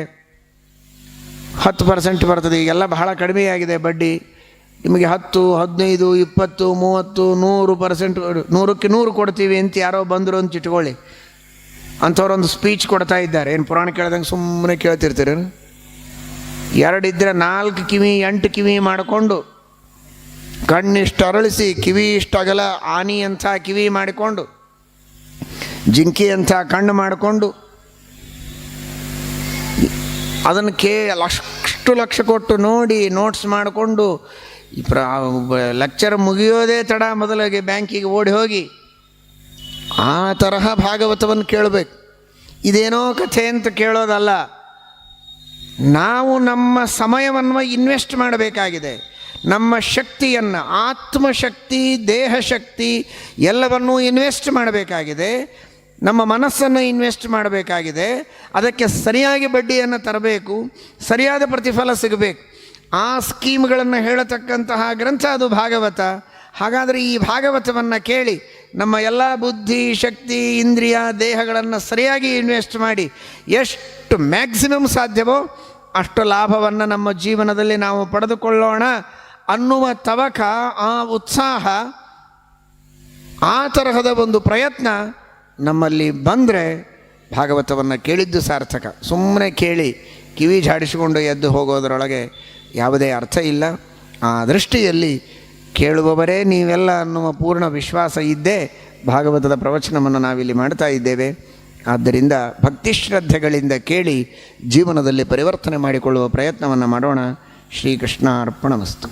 10% ಬರ್ತದೆ. ಈಗೆಲ್ಲ ಬಹಳ ಕಡಿಮೆಯಾಗಿದೆ ಬಡ್ಡಿ. ನಿಮಗೆ 10, 15, 20, 30, 100%, 100ಕ್ಕೆ 100 ಕೊಡ್ತೀವಿ ಅಂತ ಯಾರೋ ಬಂದರು ಅಂತ ಇಟ್ಕೊಳ್ಳಿ. ಅಂಥವ್ರೊಂದು ಸ್ಪೀಚ್ ಕೊಡ್ತಾ ಇದ್ದಾರೆ. ಏನು ಪುರಾಣ ಕೇಳ್ದಂಗೆ ಸುಮ್ಮನೆ ಕೇಳ್ತಿರ್ತೀರಿ? 2 ಇದ್ದರೆ 4 ಕಿವಿ 8 ಕಿವಿ ಮಾಡಿಕೊಂಡು, ಕಣ್ಣಿಷ್ಟು ಅರಳಿಸಿ, ಕಿವಿ ಇಷ್ಟಾಗಲ್ಲ ಆನಿ ಅಂಥ ಕಿವಿ ಮಾಡಿಕೊಂಡು, ಜಿಂಕಿ ಅಂಥ ಕಣ್ಣು ಮಾಡಿಕೊಂಡು, ಅದನ್ನು ಅಷ್ಟು ಲಕ್ಷ ಕೊಟ್ಟು ನೋಡಿ ನೋಟ್ಸ್ ಮಾಡಿಕೊಂಡು ಲೆಕ್ಚರ್ ಮುಗಿಯೋದೇ ತಡ ಮೊದಲಿಗೆ ಬ್ಯಾಂಕಿಗೆ ಓಡಿ ಹೋಗಿ ಆ ತರಹ ಭಾಗವತವನ್ನು ಕೇಳಬೇಕು. ಇದೇನೋ ಕಥೆ ಅಂತ ಕೇಳೋದಲ್ಲ. ನಾವು ನಮ್ಮ ಸಮಯವನ್ನು ಇನ್ವೆಸ್ಟ್ ಮಾಡಬೇಕಾಗಿದೆ. ನಮ್ಮ ಶಕ್ತಿಯನ್ನು, ಆತ್ಮಶಕ್ತಿ, ದೇಹಶಕ್ತಿ ಎಲ್ಲವನ್ನೂ ಇನ್ವೆಸ್ಟ್ ಮಾಡಬೇಕಾಗಿದೆ. ನಮ್ಮ ಮನಸ್ಸನ್ನು ಇನ್ವೆಸ್ಟ್ ಮಾಡಬೇಕಾಗಿದೆ. ಅದಕ್ಕೆ ಸರಿಯಾಗಿ ಬಡ್ಡಿಯನ್ನು ತರಬೇಕು, ಸರಿಯಾದ ಪ್ರತಿಫಲ ಸಿಗಬೇಕು. ಆ ಸ್ಕೀಮ್ಗಳನ್ನು ಹೇಳತಕ್ಕಂತಹ ಗ್ರಂಥ ಅದು ಭಾಗವತ. ಹಾಗಾದರೆ ಈ ಭಾಗವತವನ್ನು ಕೇಳಿ ನಮ್ಮ ಎಲ್ಲ ಬುದ್ಧಿ, ಶಕ್ತಿ, ಇಂದ್ರಿಯ, ದೇಹಗಳನ್ನು ಸರಿಯಾಗಿ ಇನ್ವೆಸ್ಟ್ ಮಾಡಿ ಎಷ್ಟು ಮ್ಯಾಕ್ಸಿಮಮ್ ಸಾಧ್ಯವೋ ಅಷ್ಟು ಲಾಭವನ್ನು ನಮ್ಮ ಜೀವನದಲ್ಲಿ ನಾವು ಪಡೆದುಕೊಳ್ಳೋಣ ಅನ್ನುವ ತವಕ, ಆ ಉತ್ಸಾಹ, ಆ ತರಹದ ಒಂದು ಪ್ರಯತ್ನ ನಮ್ಮಲ್ಲಿ ಬಂದರೆ ಭಾಗವತವನ್ನು ಕೇಳಿದ್ದು ಸಾರ್ಥಕ. ಸುಮ್ಮನೆ ಕೇಳಿ ಕಿವಿ ಝಾಡಿಸಿಕೊಂಡು ಎದ್ದು ಹೋಗೋದರೊಳಗೆ ಯಾವುದೇ ಅರ್ಥ ಇಲ್ಲ. ಆ ದೃಷ್ಟಿಯಲ್ಲಿ ಕೇಳುವವರೇ ನೀವೆಲ್ಲ ಅನ್ನುವ ಪೂರ್ಣ ವಿಶ್ವಾಸ ಇದ್ದೇ ಭಾಗವತದ ಪ್ರವಚನವನ್ನು ನಾವಿಲ್ಲಿ ಮಾಡ್ತಾ ಇದ್ದೇವೆ. ಆದ್ದರಿಂದ ಭಕ್ತಿಶ್ರದ್ಧೆಗಳಿಂದ ಕೇಳಿ ಜೀವನದಲ್ಲಿ ಪರಿವರ್ತನೆ ಮಾಡಿಕೊಳ್ಳುವ ಪ್ರಯತ್ನವನ್ನು ಮಾಡೋಣ. ಶ್ರೀಕೃಷ್ಣ ಅರ್ಪಣಮಸ್ತು.